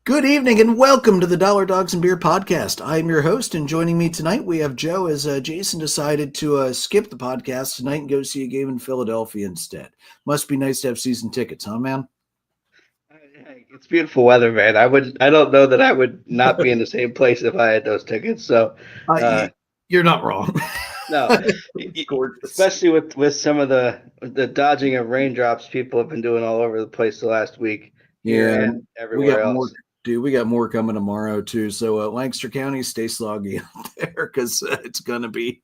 Good evening and welcome to the Dollar Dogs and Beer podcast. I am your host, and joining me tonight we have Joe, as Jason decided to skip the podcast tonight and go see a game in Philadelphia instead. Must be nice to have season tickets, huh, man? Hey, it's beautiful weather, man. I don't know that I would not be in the same place if I had those tickets. So, uh, You're not wrong. no, It's gorgeous. especially with some of the dodging of raindrops people have been doing all over the place the last week here Yeah, and we everywhere got more. else. Dude, we got more coming tomorrow too. So Lancaster County, stay soggy out there because it's gonna be.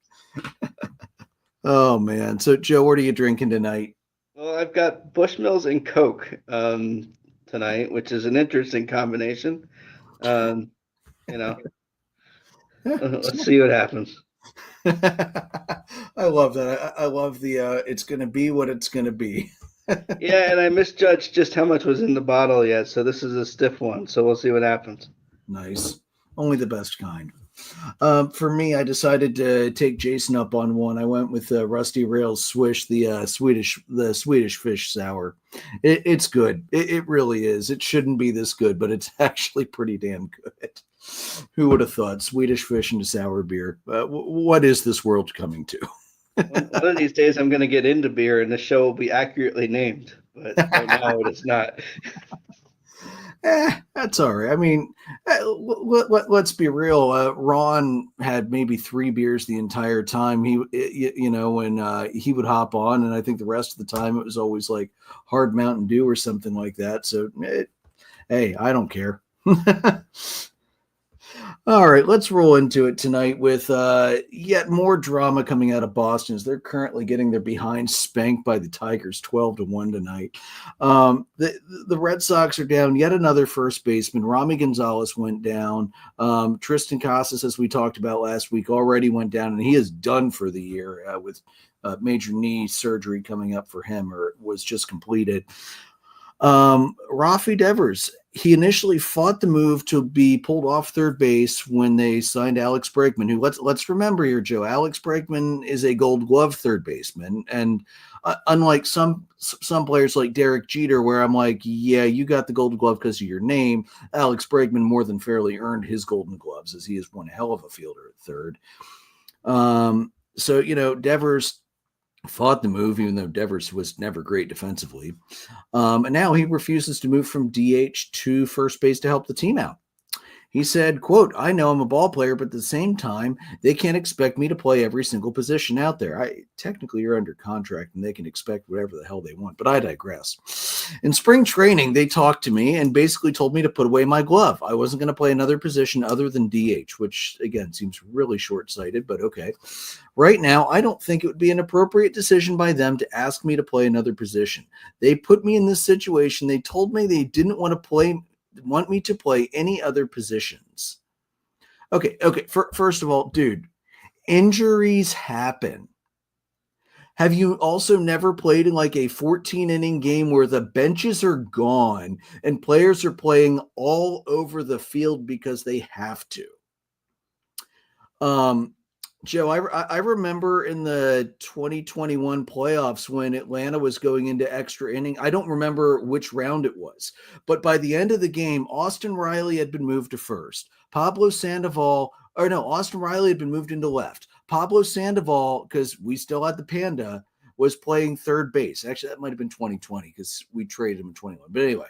Oh man! So Joe, what are you drinking tonight? Well, I've got Bushmills and Coke tonight, which is an interesting combination. Um, you know, let's see what happens. I love that. I love the it's going to be what it's going to be. Yeah, and I misjudged just how much was in the bottle yet, so this is a stiff one. So we'll see what happens. Nice. Only the best kind. For me, I decided to take Jason up on one. I went with Rusty Rails Swish, the Swedish fish sour. It's good. It really is. It shouldn't be this good, but it's actually pretty damn good. Who would have thought Swedish fish into sour beer? What is this world coming to? One of these days, I'm going to get into beer, and the show will be accurately named. But right now, it's not. That's all right. I mean, let's be real. Ron had maybe 3 beers the entire time. When he would hop on, and I think the rest of the time it was always like Hard Mountain Dew or something like that. So, hey, I don't care. All right, let's roll into it tonight with yet more drama coming out of Boston as they're currently getting their behind spanked by the Tigers 12-1 tonight. The Red Sox are down yet another first baseman. Rami Gonzalez went down. Tristan Casas, as we talked about last week, already went down, and he is done for the year with major knee surgery coming up for him, or was just completed. Rafael Devers, he initially fought the move to be pulled off third base when they signed Alex Bregman, who let's remember here, Joe, Alex Bregman is a Gold Glove third baseman, and unlike some players like Derek Jeter, where I'm like, yeah, you got the Golden Glove because of your name, Alex Bregman more than fairly earned his Golden Gloves, as he is one hell of a fielder at third. So Devers fought the move, even though Devers was never great defensively. And now he refuses to move from DH to first base to help the team out. He said, quote, "I know I'm a ball player, but at the same time, they can't expect me to play every single position out there. Technically, you're under contract and they can expect whatever the hell they want, but I digress. In spring training, they talked to me and basically told me to put away my glove. I wasn't going to play another position other than DH, which, again, seems really short-sighted, but okay. Right now, I don't think it would be an appropriate decision by them to ask me to play another position. They put me in this situation. They told me they didn't want me to play any other positions." Okay. First of all, dude, injuries happen. Have you also never played in like a 14-inning game where the benches are gone and players are playing all over the field because they have to? Joe, I remember in the 2021 playoffs when Atlanta was going into extra inning. I don't remember which round it was, but by the end of the game, Austin Riley had been moved to first. Austin Riley had been moved into left. Pablo Sandoval, because we still had the Panda, was playing third base. Actually, that might have been 2020 because we traded him in 21. But anyway,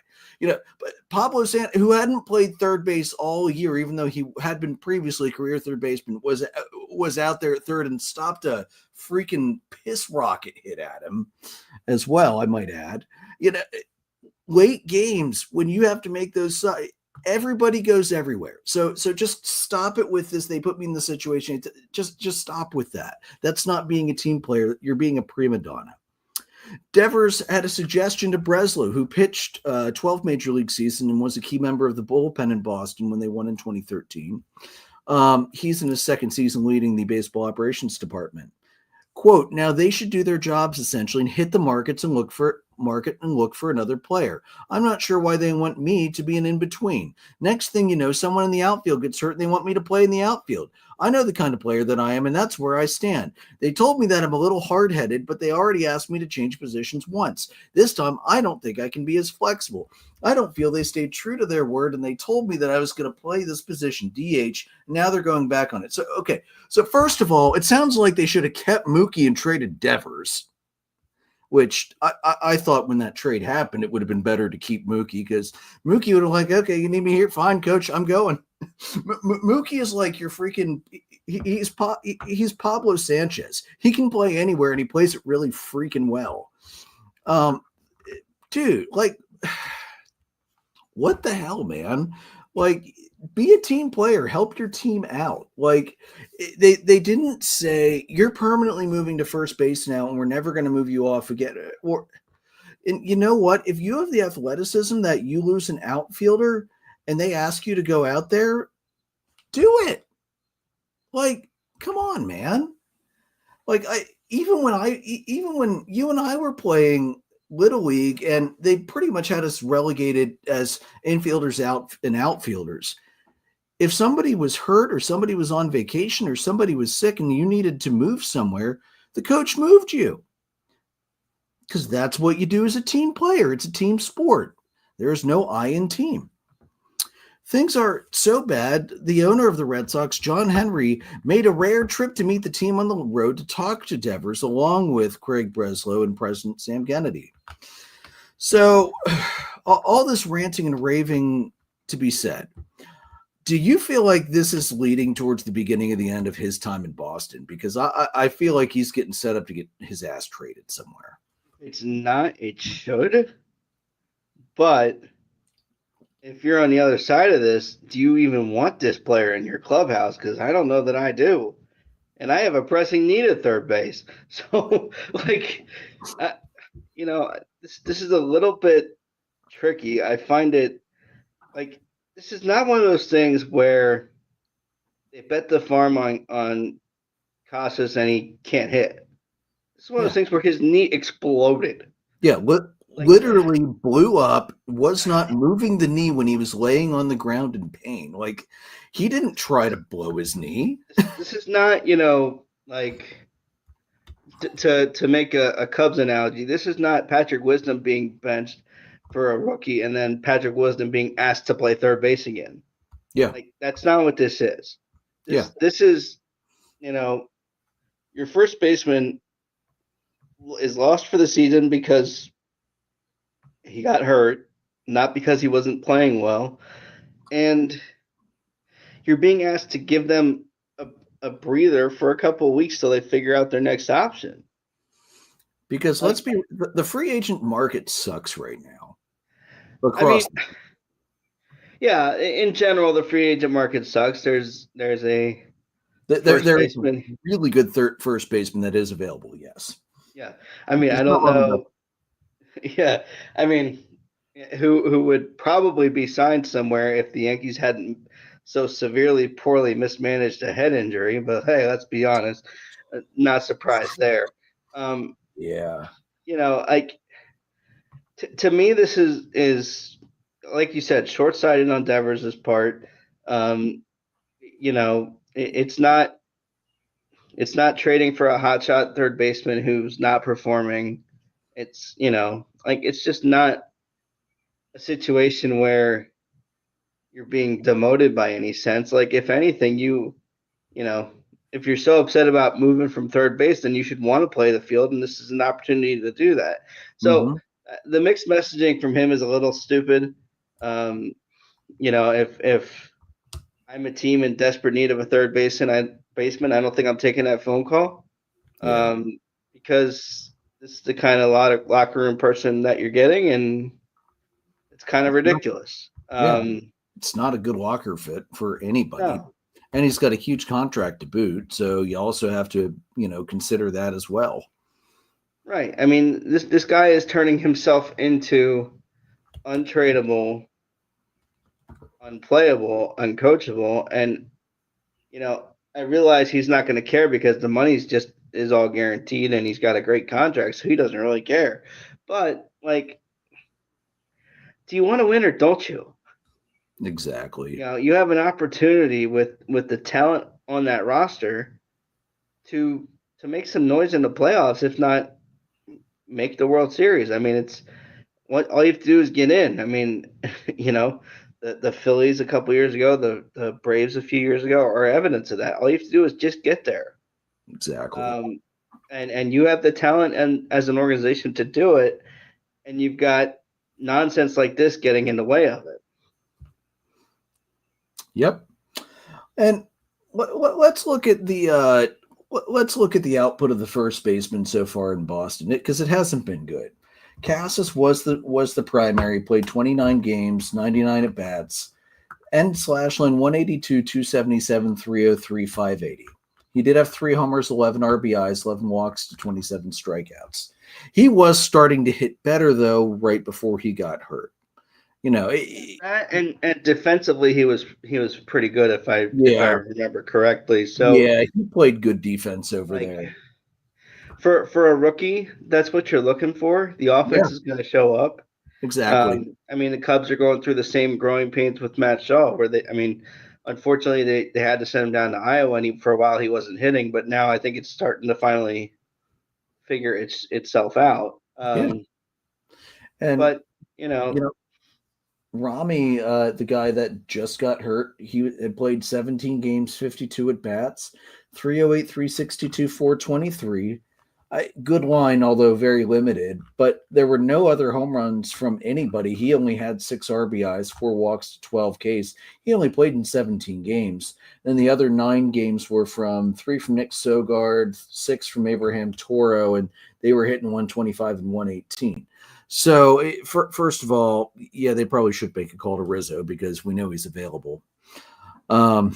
but Pablo Sandoval, who hadn't played third base all year, even though he had been previously career third baseman, was out there at third and stopped a freaking piss rocket hit at him as well, I might add. Late games, when you have to make those, everybody goes everywhere. So just stop it with this. They put me in the situation. Just stop with that. That's not being a team player. You're being a prima donna. Devers had a suggestion to Breslow, who pitched 12 major league season and was a key member of the bullpen in Boston when they won in 2013. He's in his second season leading the baseball operations department. Quote, "Now they should do their jobs essentially and hit the markets and look for market and look for another player. I'm not sure why they want me to be an in-between. Next thing you know, someone in the outfield gets hurt and they want me to play in the outfield. I know the kind of player that I am, and that's where I stand. They told me that I'm a little hard-headed, but they already asked me to change positions once. This time, I don't think I can be as flexible. I don't feel they stayed true to their word, and they told me that I was going to play this position, DH. Now they're going back on it. So, okay. So first of all, it sounds like they should have kept Mookie and traded Devers, which I thought when that trade happened, it would have been better to keep Mookie because Mookie would have like, okay, you need me here? Fine, coach, I'm going. Mookie is like your freaking he's Pablo Sanchez. He can play anywhere and he plays it really freaking well. Dude, like what the hell, man? Like be a team player, help your team out. Like they didn't say you're permanently moving to first base now and we're never going to move you off again. Or and you know what? If you have the athleticism that you lose an outfielder and they ask you to go out there, do it. Like, come on, man. Like even when you and I were playing Little League and they pretty much had us relegated as infielders out and outfielders. If somebody was hurt or somebody was on vacation or somebody was sick and you needed to move somewhere, the coach moved you. Because that's what you do as a team player. It's a team sport. There is no I in team. Things are so bad, the owner of the Red Sox, John Henry, made a rare trip to meet the team on the road to talk to Devers, along with Craig Breslow and President Sam Kennedy. So, all this ranting and raving to be said, do you feel like this is leading towards the beginning of the end of his time in Boston? Because I feel like he's getting set up to get his ass traded somewhere. It's not. It should. But if you're on the other side of this, do you even want this player in your clubhouse? Because I don't know that I do. And I have a pressing need at third base. So, like, this is a little bit tricky. I find it, like, this is not one of those things where they bet the farm on Casas and he can't hit. This is one of those things where his knee exploded. Yeah, literally blew up, was not moving the knee when he was laying on the ground in pain. Like, he didn't try to blow his knee. This is not, like, to make a Cubs analogy, this is not Patrick Wisdom being benched for a rookie and then Patrick Wisdom being asked to play third base again. Yeah. Like, that's not what this is. This is, your first baseman is lost for the season because he got hurt, not because he wasn't playing well. And you're being asked to give them a breather for a couple of weeks till they figure out their next option. Because the free agent market sucks right now. Yeah, in general, the free agent market sucks. There's a really good first baseman that is available. Yes. Yeah, I mean, I don't know. Yeah, I mean, who would probably be signed somewhere if the Yankees hadn't so severely poorly mismanaged a head injury? But hey, let's be honest, not surprised there. Yeah, like to me, this is like you said, short-sighted on Devers' part. It's not trading for a hotshot third baseman who's not performing. It's, it's just not a situation where you're being demoted by any sense. Like, if anything, if you're so upset about moving from third base, then you should want to play the field, and this is an opportunity to do that. So the mixed messaging from him is a little stupid. If I'm a team in desperate need of a third baseman, I don't think I'm taking that phone call, because this is the kind of locker room person that you're getting, and it's kind of ridiculous. It's not a good locker fit for anybody. No. And he's got a huge contract to boot, so you also have to, consider that as well. Right. I mean, this guy is turning himself into untradeable, unplayable, uncoachable, and I realize he's not going to care because the money's is all guaranteed and he's got a great contract, so he doesn't really care. But like, do you want to win or don't you? Exactly. You have an opportunity with the talent on that roster to make some noise in the playoffs, if not make the World Series. I mean, it's what all you have to do is get in. I mean, the Phillies a couple years ago, the Braves a few years ago are evidence of that. All you have to do is just get there. Exactly. And you have the talent and as an organization to do it, and you've got nonsense like this getting in the way of it. Yep. And let's look at the let's look at the output of the first baseman so far in Boston, because it hasn't been good. Cassis was the primary, played 29 games, 99 at bats, and slash line 182, 277, 303, 580. He did have 3 homers, 11 RBIs, 11 walks to 27 strikeouts. He was starting to hit better though right before he got hurt. And defensively he was pretty good if I remember correctly. So yeah, he played good defense over like there. For a rookie, that's what you're looking for. The offense is going to show up. Exactly. I mean, the Cubs are going through the same growing pains with Matt Shaw, where unfortunately, they had to send him down to Iowa, and for a while he wasn't hitting, but now I think it's starting to finally figure itself out. And but Rami, the guy that just got hurt, he had played 17 games, 52 at bats, 308, 362, 423. Good line, although very limited, but there were no other home runs from anybody. He only had 6 RBIs, 4 walks to 12 Ks. He only played in 17 games. And the other 9 games were 3 from Nick Sogard, 6 from Abraham Toro, and they were hitting 125 and 118. So, first of all, yeah, they probably should make a call to Rizzo because we know he's available. But,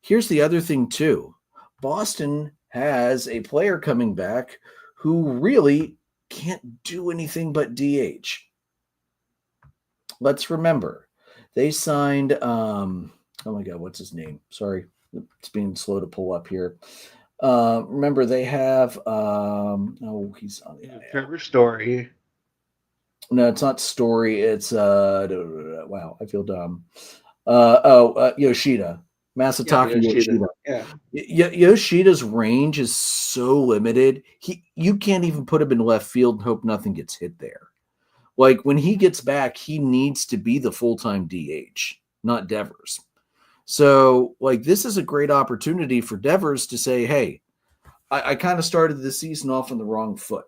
here's the other thing, too. Boston has a player coming back who really can't do anything but DH. Let's remember, they signed, oh my God, what's his name? Sorry, it's being slow to pull up here. Remember, they have, he's on the Trevor Story. No, it's not Story. It's, wow, I feel dumb. Yoshida. Masataka Yoshida. Yeah. Yoshida's range is so limited. You can't even put him in left field and hope nothing gets hit there. Like when he gets back, he needs to be the full-time DH, not Devers. So, like, this is a great opportunity for Devers to say, hey, I kind of started the season off on the wrong foot.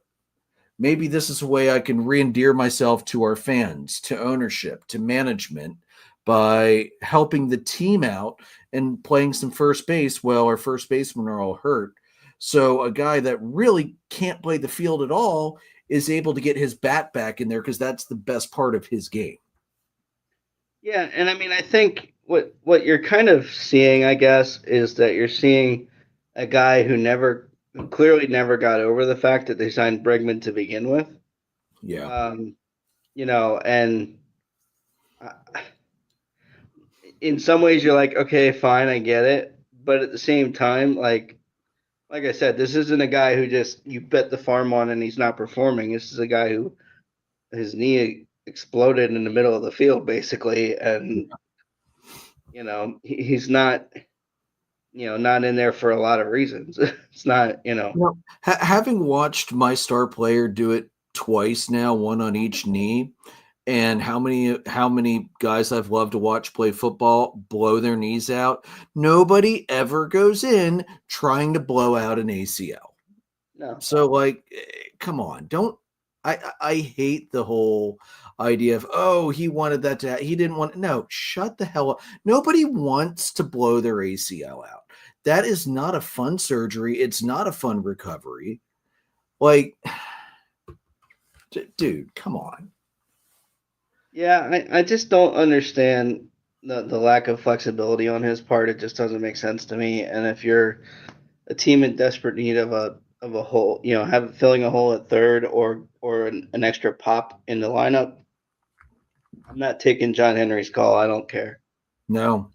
Maybe this is a way I can re-endear myself to our fans, to ownership, to management by helping the team out and playing some first base while our first basemen are all hurt. So a guy that really can't play the field at all is able to get his bat back in there because that's the best part of his game. Yeah, and I mean, I think what you're kind of seeing, I guess, is that you're seeing a guy who clearly never got over the fact that they signed Bregman to begin with. Yeah. And in some ways you're like, okay, fine, I get it. But at the same time, like I said, this isn't a guy who just you bet the farm on and he's not performing. This is a guy who his knee exploded in the middle of the field, basically. And, he's not, not in there for a lot of reasons. It's not, Having watched my star player do it twice now, one on each knee, and how many guys I've loved to watch play football blow their knees out, nobody ever goes in trying to blow out an ACL. No. So, like, come on, don't. I hate the whole idea of, he wanted that to, he didn't want, no, shut the hell up. Nobody wants to blow their ACL out. That is not a fun surgery. It's not a fun recovery. Like, dude, come on. Yeah, I just don't understand the lack of flexibility on his part. It just doesn't make sense to me. And if you're a team in desperate need of a hole, filling a hole at third or an extra pop in the lineup, I'm not taking John Henry's call. I don't care. No,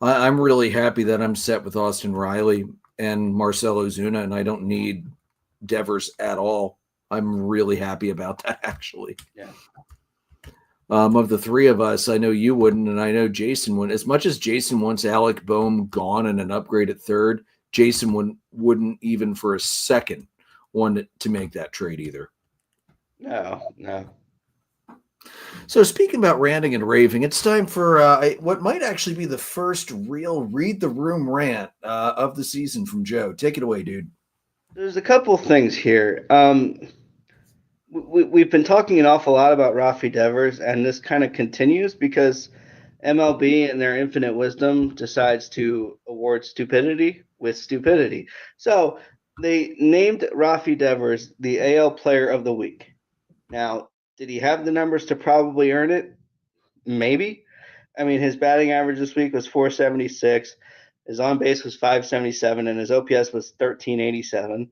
I'm really happy that I'm set with Austin Riley and Marcell Ozuna, and I don't need Devers at all. I'm really happy about that, actually. Yeah. Of the three of us, I know you wouldn't, and I know Jason wouldn't. As much as Jason wants Alec Boehm gone and an upgrade at third, Jason wouldn't even for a second want to make that trade either. No. So speaking about ranting and raving, it's time for what might actually be the first real read the room rant of the season from Joe. Take it away, dude. There's a couple things here. We've been talking an awful lot about Rafi Devers, and this kind of continues because MLB, in their infinite wisdom, decides to award stupidity with stupidity. So they named Rafi Devers the AL Player of the Week. Now, did he have the numbers to probably earn it? Maybe. I mean, his batting average this week was 476. His on base was 577, and his OPS was 1387.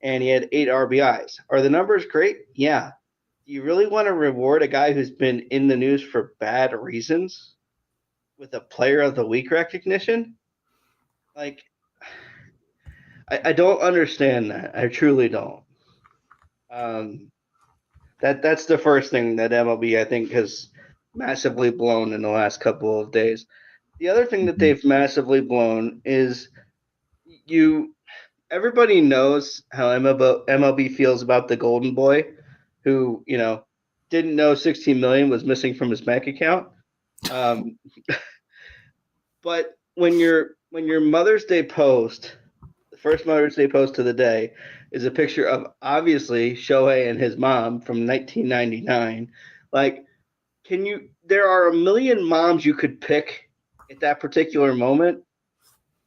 And he had 8 RBIs. Are the numbers great? Yeah. Do you really want to reward a guy who's been in the news for bad reasons with a Player of the Week recognition? Like, I don't understand that. I truly don't. That's the first thing that MLB, I think, has massively blown in the last couple of days. The other thing that they've massively blown is everybody knows how MLB feels about the Golden Boy, who didn't know 16 million was missing from his bank account. But when your Mother's Day post, the first Mother's Day post of the day, is a picture of obviously Shohei and his mom from 1999, like, there are a million moms you could pick at that particular moment.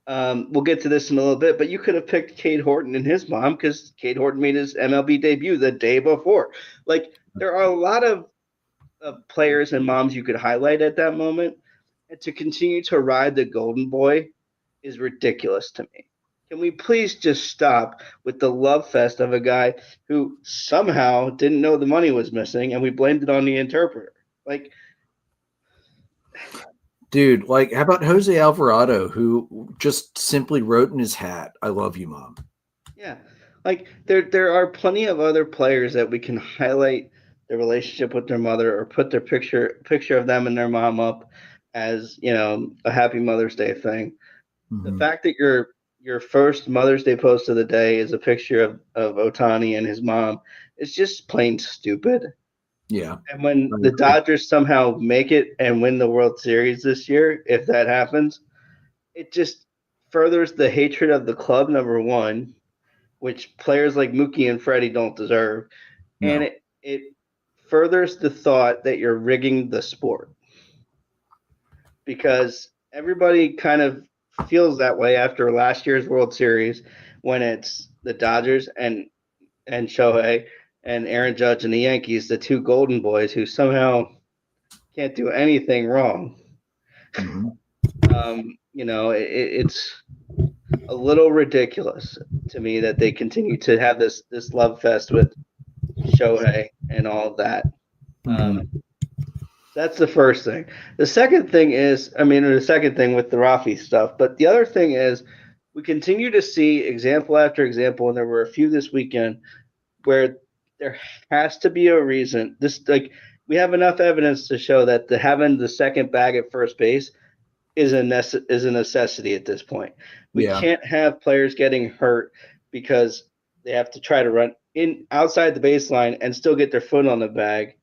We'll get to this in a little bit, but you could have picked Cade Horton and his mom because Cade Horton made his MLB debut the day before. Like, there are a lot of players and moms you could highlight at that moment. And to continue to ride the Golden Boy is ridiculous to me. Can we please just stop with the love fest of a guy who somehow didn't know the money was missing and we blamed it on the interpreter? Like, dude, like, how about Jose Alvarado, who just simply wrote in his hat, "I love you, Mom." Yeah. Like, there are plenty of other players that we can highlight their relationship with their mother or put their picture of them and their mom up as, a happy Mother's Day thing. The fact that your first Mother's Day post of the day is a picture of Ohtani and his mom is just plain stupid. Yeah. And when the Dodgers somehow make it and win the World Series this year, if that happens, it just furthers the hatred of the club, number one, which players like Mookie and Freddie don't deserve. No. And it furthers the thought that you're rigging the sport. Because everybody kind of feels that way after last year's World Series when it's the Dodgers and Shohei and Aaron Judge and the Yankees, the two Golden Boys who somehow can't do anything wrong. It's a little ridiculous to me that they continue to have this love fest with Shohei and all of that. That's the first thing. The second thing is, the second thing with the Rafi stuff, but the other thing is we continue to see example after example, and there were a few this weekend, where there has to be a reason. We have enough evidence to show that having the second bag at first base is a necessity at this point. We can't have players getting hurt because they have to try to run in outside the baseline and still get their foot on the bag,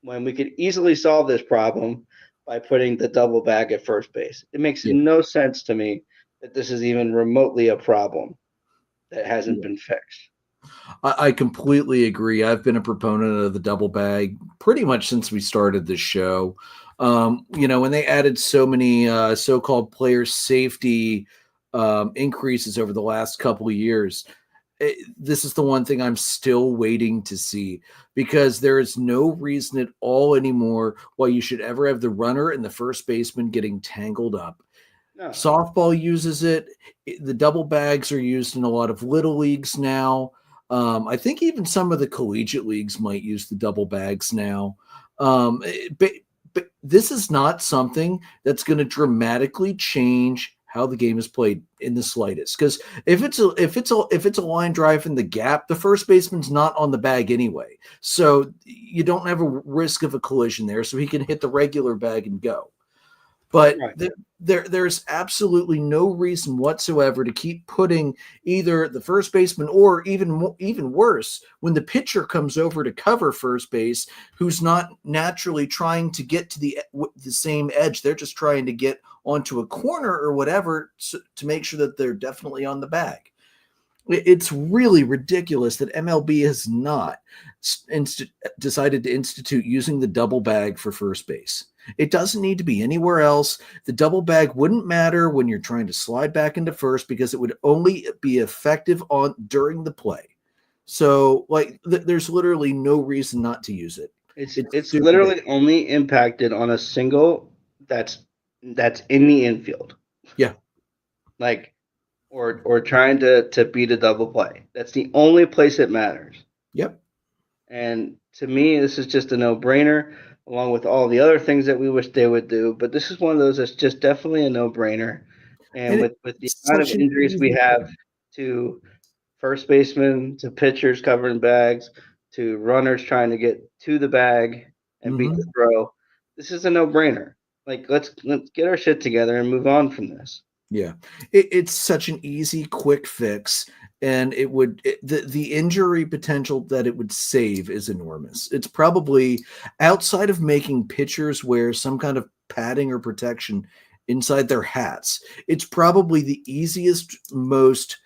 when we could easily solve this problem by putting the double bag at first base. It makes no sense to me that this is even remotely a problem that hasn't been fixed. I completely agree. I've been a proponent of the double bag pretty much since we started this show. When they added so many so-called player safety increases over the last couple of years, this is the one thing I'm still waiting to see, because there is no reason at all anymore why you should ever have the runner and the first baseman getting tangled up. No. Softball uses it. The double bags are used in a lot of little leagues now. I think even some of the collegiate leagues might use the double bags now. But this is not something that's going to dramatically change how the game is played in the slightest. Because if it's a line drive in the gap, the first baseman's not on the bag anyway, so you don't have a risk of a collision there. So he can hit the regular bag and go. But Right. there's absolutely no reason whatsoever to keep putting either the first baseman or even worse, when the pitcher comes over to cover first base, who's not naturally trying to get to the same edge. They're just trying to get onto a corner or whatever to make sure that they're definitely on the bag. It's really ridiculous that MLB has not decided to institute using the double bag for first base. It doesn't need to be anywhere else. The double bag wouldn't matter when you're trying to slide back into first because it would only be effective during the play. So, there's literally no reason not to use it. It's literally only impacted on a single that's in the infield. Yeah. Or trying to beat a double play. That's the only place it matters. Yep. And to me, this is just a no-brainer, along with all the other things that we wish they would do. But this is one of those that's just definitely a no-brainer. And with the amount of injuries we have to first basemen, to pitchers covering bags, to runners trying to get to the bag and beat the throw, this is a no-brainer. Let's get our shit together and move on from this. Yeah, it's such an easy, quick fix, and the injury potential that it would save is enormous. It's probably, outside of making pitchers wear some kind of padding or protection inside their hats, it's probably the easiest, most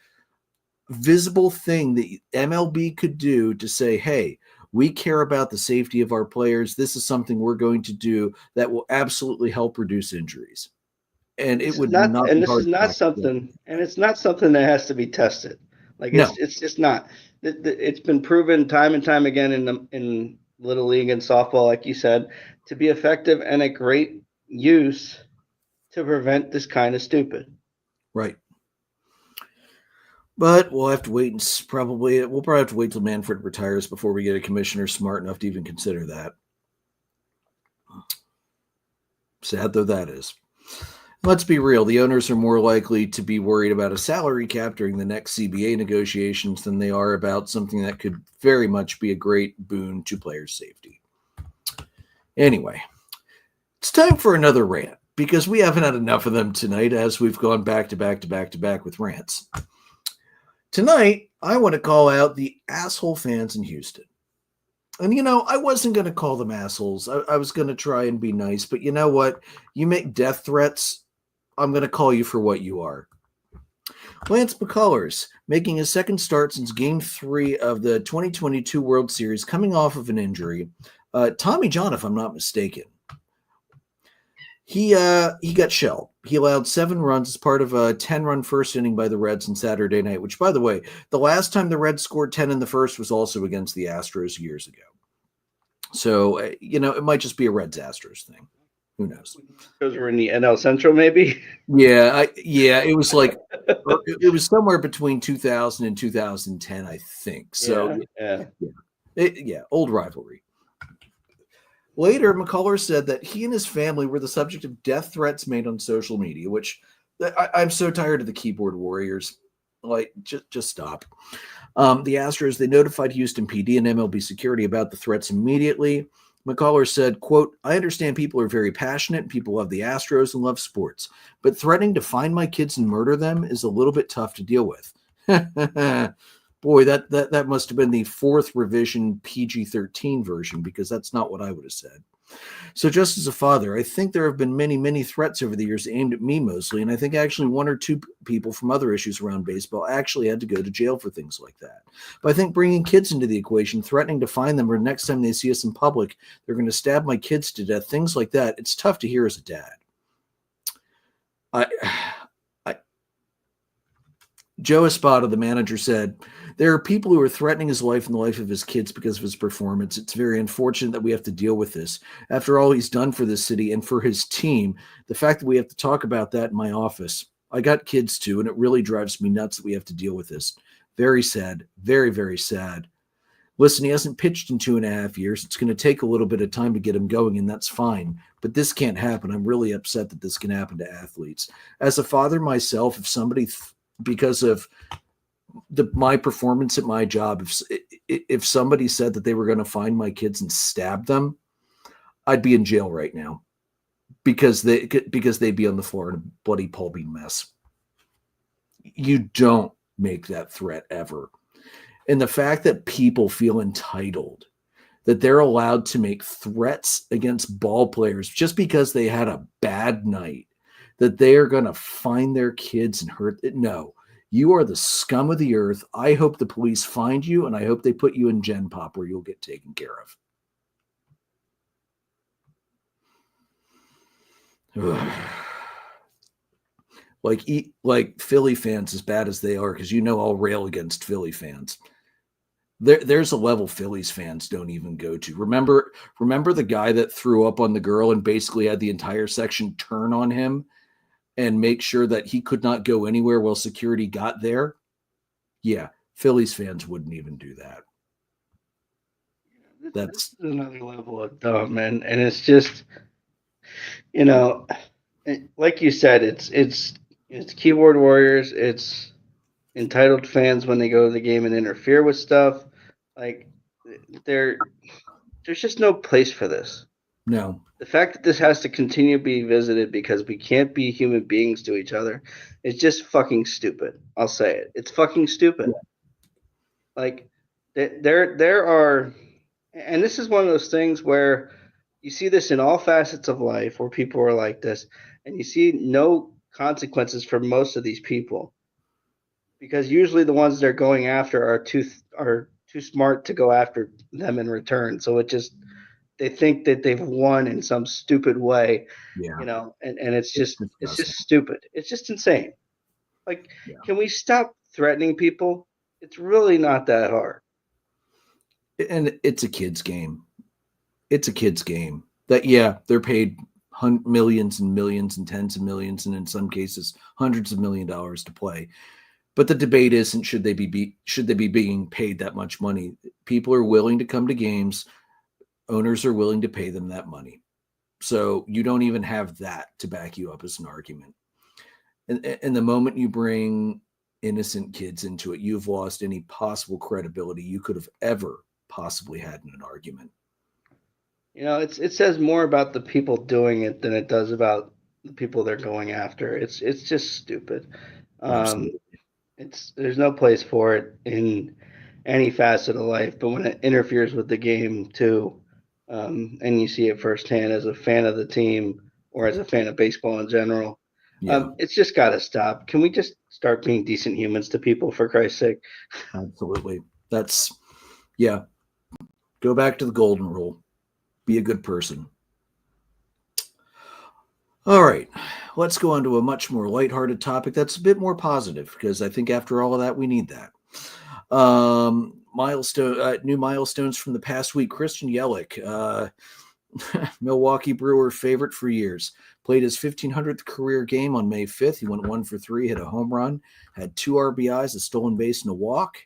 visible thing that MLB could do to say, hey, we care about the safety of our players. This is something we're going to do that will absolutely help reduce injuries. And it would not. And this is not something, and it's not something that has to be tested. It's just not. It's been proven time and time again in Little League and softball, like you said, to be effective and a great use to prevent this kind of stupid. Right. But we'll have to wait and probably have to wait till Manfred retires before we get a commissioner smart enough to even consider that. Sad though that is. Let's be real. The owners are more likely to be worried about a salary cap during the next CBA negotiations than they are about something that could very much be a great boon to players' safety. Anyway, it's time for another rant because we haven't had enough of them tonight as we've gone back to back to back to back with rants. Tonight, I want to call out the asshole fans in Houston. And, I wasn't going to call them assholes. I was going to try and be nice. But you know what? You make death threats, I'm going to call you for what you are. Lance McCullers, making his second start since Game 3 of the 2022 World Series, coming off of an injury. Tommy John, if I'm not mistaken. He got shelled. He allowed 7 runs as part of a 10-run first inning by the Reds on Saturday night, which, by the way, the last time the Reds scored 10 in the first was also against the Astros years ago. So, it might just be a Reds-Astros thing. Who knows? Because we're in the NL Central, maybe? Yeah, it was it was somewhere between 2000 and 2010, I think. So, yeah, old rivalry. Later, McCullers said that he and his family were the subject of death threats made on social media, which I'm so tired of the keyboard warriors. Just stop. The Astros, they notified Houston PD and MLB security about the threats immediately. McCullers said, quote, I understand people are very passionate. People love the Astros and love sports. But threatening to find my kids and murder them is a little bit tough to deal with. Boy, that must have been the 4th revision PG-13 version because that's not what I would have said. So just as a father, I think there have been many, many threats over the years aimed at me mostly, and I think actually 1 or 2 people from other issues around baseball actually had to go to jail for things like that. But I think bringing kids into the equation, threatening to find them or next time they see us in public, they're going to stab my kids to death, things like that, it's tough to hear as a dad. Joe Espada, the manager, said, there are people who are threatening his life and the life of his kids because of his performance. It's very unfortunate that we have to deal with this. After all he's done for this city and for his team, the fact that we have to talk about that in my office. I got kids too, and it really drives me nuts that we have to deal with this. Very sad. Very, very sad. Listen, he hasn't pitched in 2.5 years. It's going to take a little bit of time to get him going, and that's fine. But this can't happen. I'm really upset that this can happen to athletes. As a father myself, if somebody, because of my performance at my job, if somebody said that they were going to find my kids and stab them, I'd be in jail right now because they'd be on the floor in a bloody pulpy mess. You don't make that threat ever. And the fact that people feel entitled, that they're allowed to make threats against ball players just because they had a bad night, that they are going to find their kids and hurt it. No, you are the scum of the earth. I hope the police find you, and I hope they put you in Gen Pop where you'll get taken care of. Like Philly fans, as bad as they are, because I'll rail against Philly fans. There's a level Phillies fans don't even go to. Remember the guy that threw up on the girl and basically had the entire section turn on him and make sure that he could not go anywhere while security got there? Yeah, Phillies fans wouldn't even do that. That's another level of dumb, and it's just, like you said, it's keyboard warriors, it's entitled fans when they go to the game and interfere with stuff. Like, there's just no place for this. No. The fact that this has to continue to be visited because we can't be human beings to each other is just fucking stupid. I'll say it. It's fucking stupid. Yeah. Like, there are, and this is one of those things where you see this in all facets of life where people are like this, and you see no consequences for most of these people, because usually the ones they're going after are too smart to go after them in return. So they think that they've won in some stupid way, and it's just stupid. It's just insane. Like, Can we stop threatening people? It's really not that hard. And it's a kid's game. It's a kid's game. That they're paid millions and millions and tens of millions, and in some cases hundreds of $1 million to play. But the debate isn't should they be being paid that much money. People are willing to come to games. Owners are willing to pay them that money. So you don't even have that to back you up as an argument. And the moment you bring innocent kids into it, you've lost any possible credibility you could have ever possibly had in an argument. It says more about the people doing it than it does about the people they're going after. It's just stupid. There's no place for it in any facet of life, but when it interferes with the game too, and you see it firsthand as a fan of the team or as a fan of baseball in general, it's just got to stop. Can we just start being decent humans to people, for Christ's sake? Absolutely. Go back to the golden rule. Be a good person. All right, let's go on to a much more lighthearted topic that's a bit more positive, because I think after all of that, we need that. New milestones from the past week. Christian Yelich, Milwaukee Brewer favorite for years, played his 1,500th career game on May 5th. He went 1 for 3, hit a home run, had 2 RBIs, a stolen base, and a walk.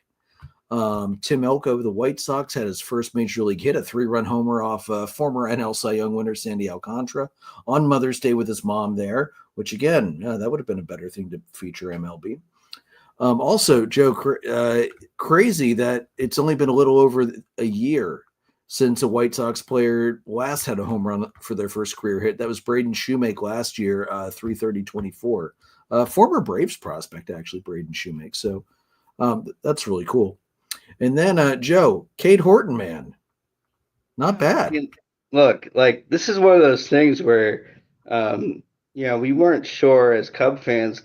Tim Elko of the White Sox had his first major league hit, a 3-run homer off former NL Cy Young winner Sandy Alcantara on Mother's Day with his mom there, which again, that would have been a better thing to feature MLB. Also, Joe, crazy that it's only been a little over a year since a White Sox player last had a home run for their first career hit. That was Braden Shoemake last year, 330-24. Former Braves prospect, actually, Braden Shoemake. So that's really cool. And then, Joe, Cade Horton, man, not bad. Look, this is one of those things where, we weren't sure as Cub fans.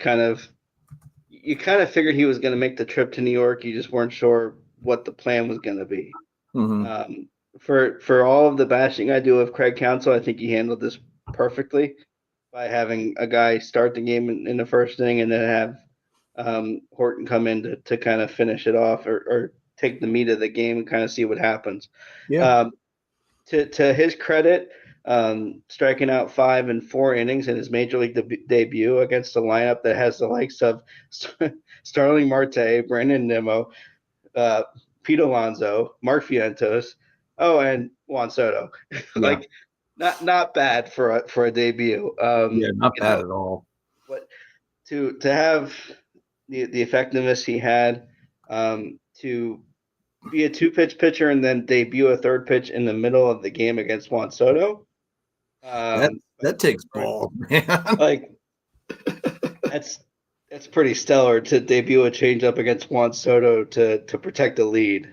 You kind of figured he was going to make the trip to New York. You just weren't sure what the plan was going to be. Mm-hmm. For all of the bashing I do of Craig Counsell, I think he handled this perfectly by having a guy start the game in the first inning and then have Horton come in to kind of finish it off or take the meat of the game and kind of see what happens. Yeah. To his credit, striking out 5 in 4 innings in his major league debut against a lineup that has the likes of Starling Marte, Brandon Nimmo, Pete Alonso, Mark Vientos, and Juan Soto. Yeah. Like, not bad for a debut. Yeah, not bad at all. But to have the effectiveness he had, to be a 2-pitch pitcher and then debut a 3rd pitch in the middle of the game against Juan Soto. That takes balls, man. Like, that's pretty stellar to debut a changeup against Juan Soto to protect a lead.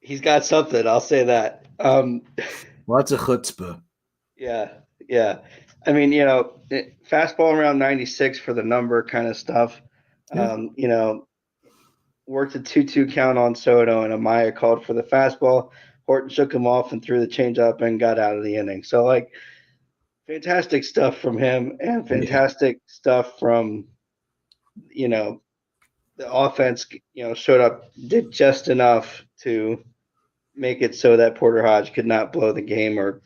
He's got something, I'll say that. Lots of chutzpah. Yeah. I mean, fastball around 96 for the number kind of stuff. Yeah. Worked a 2-2 count on Soto, and Amaya called for the fastball. Horton shook him off and threw the changeup and got out of the inning. So, like, fantastic stuff from him, and fantastic stuff from, the offense, showed up, did just enough to make it so that Porter Hodge could not blow the game, or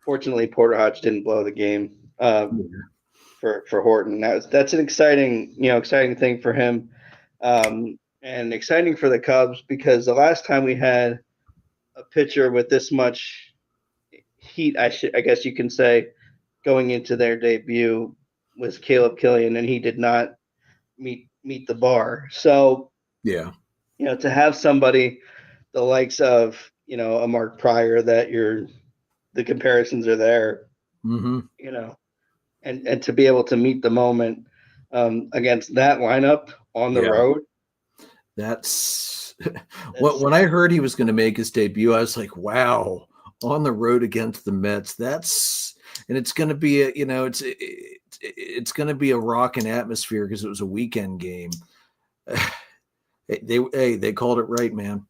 fortunately Porter Hodge didn't blow the game for Horton. That's an exciting thing for him, and exciting for the Cubs, because the last time we had a pitcher with this much heat, I guess you can say, going into their debut was Caleb Killian, and he did not meet the bar. So, yeah, to have somebody the likes of, a Mark Pryor, that the comparisons are there, mm-hmm. And to be able to meet the moment against that lineup on the road. That's when I heard he was going to make his debut, I was like, wow, on the road against the Mets. And it's going to be it's going to be a rocking atmosphere because it was a weekend game. They called it right, man.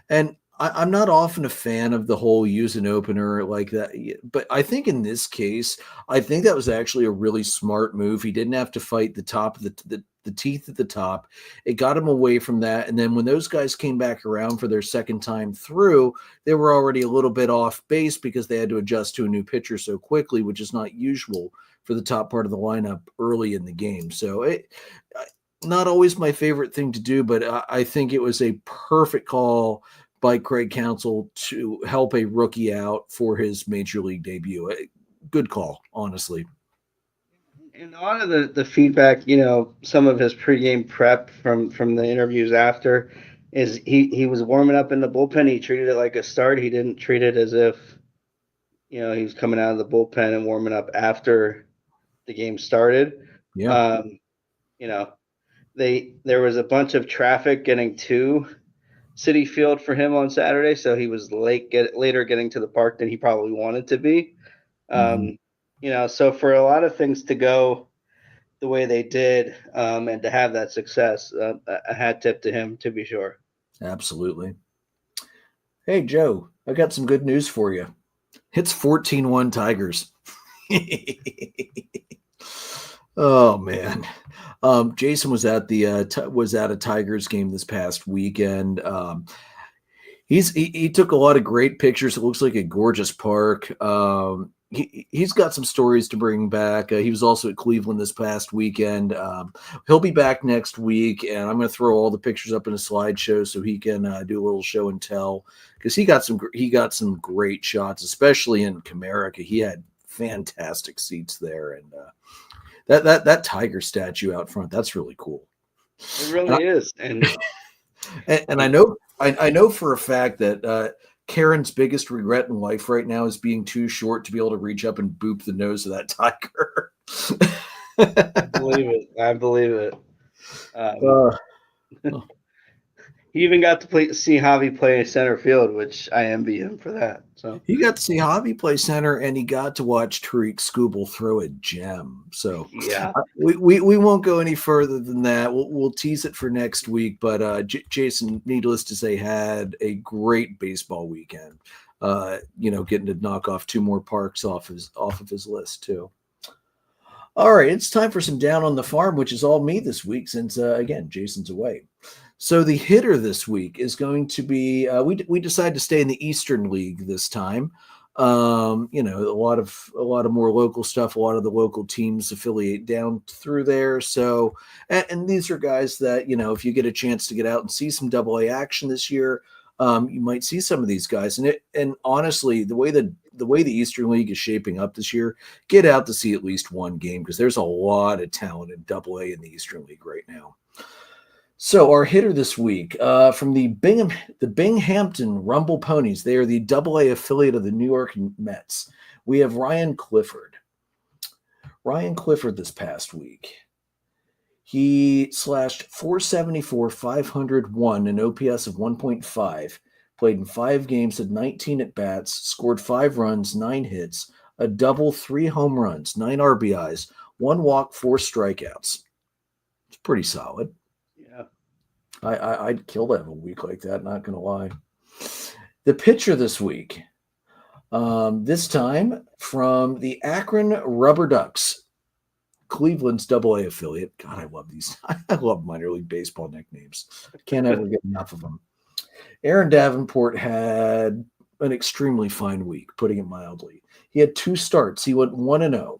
And I'm not often a fan of the whole use an opener like that, but I think in this case, I think that was actually a really smart move. He didn't have to fight the top of the teeth at the top. It got him away from that. And then when those guys came back around for their second time through, they were already a little bit off base because they had to adjust to a new pitcher so quickly, which is not usual for the top part of the lineup early in the game. So not always my favorite thing to do, but I think it was a perfect call by Craig Counsell to help a rookie out for his major league debut. Good call, honestly. And a lot of the feedback, some of his pregame prep from the interviews after, is he was warming up in the bullpen. He treated it like a start. He didn't treat it as if, he was coming out of the bullpen and warming up after the game started. Yeah. There was a bunch of traffic getting to Citi Field for him on Saturday, so he was later getting to the park than he probably wanted to be. So for a lot of things to go the way they did, and to have that success, a hat tip to him, to be sure. Absolutely. Hey, Joe, I got some good news for you. It's 14-1 Tigers. Oh man. Jason was at a Tigers game this past weekend. He took a lot of great pictures. It looks like a gorgeous park. He's got some stories to bring back. He was also at Cleveland this past weekend. He'll be back next week, and I'm going to throw all the pictures up in a slideshow so he can do a little show and tell, because he got some great shots, especially in Comerica. He had fantastic seats there, and that tiger statue out front, that's really cool. It really is. And and I know for a fact that Karen's biggest regret in life right now is being too short to be able to reach up and boop the nose of that tiger. I believe it. He even got to see Javi play center field, which I envy him for that. So he got to see Javi play center, and he got to watch Tariq Skubal throw a gem. So yeah, we won't go any further than that. We'll tease it for next week. But Jason, needless to say, had a great baseball weekend. Getting to knock off 2 more parks off of his list too. All right, it's time for some Down on the Farm, which is all me this week since again Jason's away. So the hitter this week is going to be, we decided to stay in the Eastern League this time. A lot of more local stuff. A lot of the local teams affiliate down through there. So, and these are guys that, if you get a chance to get out and see some AA action this year, you might see some of these guys. And honestly, the way the Eastern League is shaping up this year, get out to see at least one game, because there's a lot of talent in AA in the Eastern League right now. So our hitter this week from the Binghamton Rumble Ponies. They are the AA affiliate of the New York Mets. We have Ryan Clifford. Ryan Clifford this past week, he slashed 474, 501, an OPS of 1.5, played in 5 games, had 19 at-bats, scored 5 runs, 9 hits, a double, 3 home runs, 9 RBIs, 1 walk, 4 strikeouts. It's pretty solid. Yeah. I'd kill to have a week like that, not going to lie. The pitcher this week, this time from the Akron Rubber Ducks, Cleveland's AA affiliate. God, I love these. I love minor league baseball nicknames. Can't ever get enough of them. Aaron Davenport had an extremely fine week, putting it mildly. He had 2 starts. He went 1-0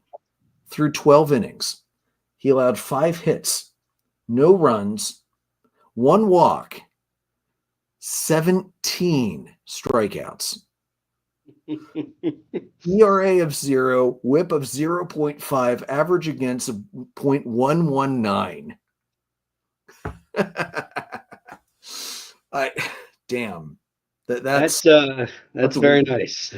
through 12 innings. He allowed 5 hits, no runs, 1 walk, 17 strikeouts. ERA of 0, whip of 0.5, average against of 0.119. Damn. That's very nice.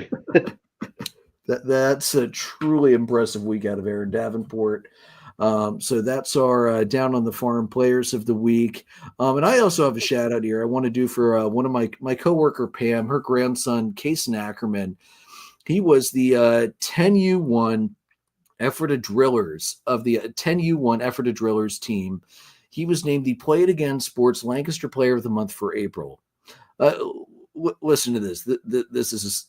That's a truly impressive week out of Aaron Davenport. So that's our Down on the Farm players of the week. And I also have a shout out here I want to do for one of my coworker, Pam, her grandson, Kason Ackerman. He was the 10U1 Ephrata Drillers of the 10U1 Ephrata Drillers team. He was named the Play It Again Sports Lancaster Player of the Month for April. Listen to this.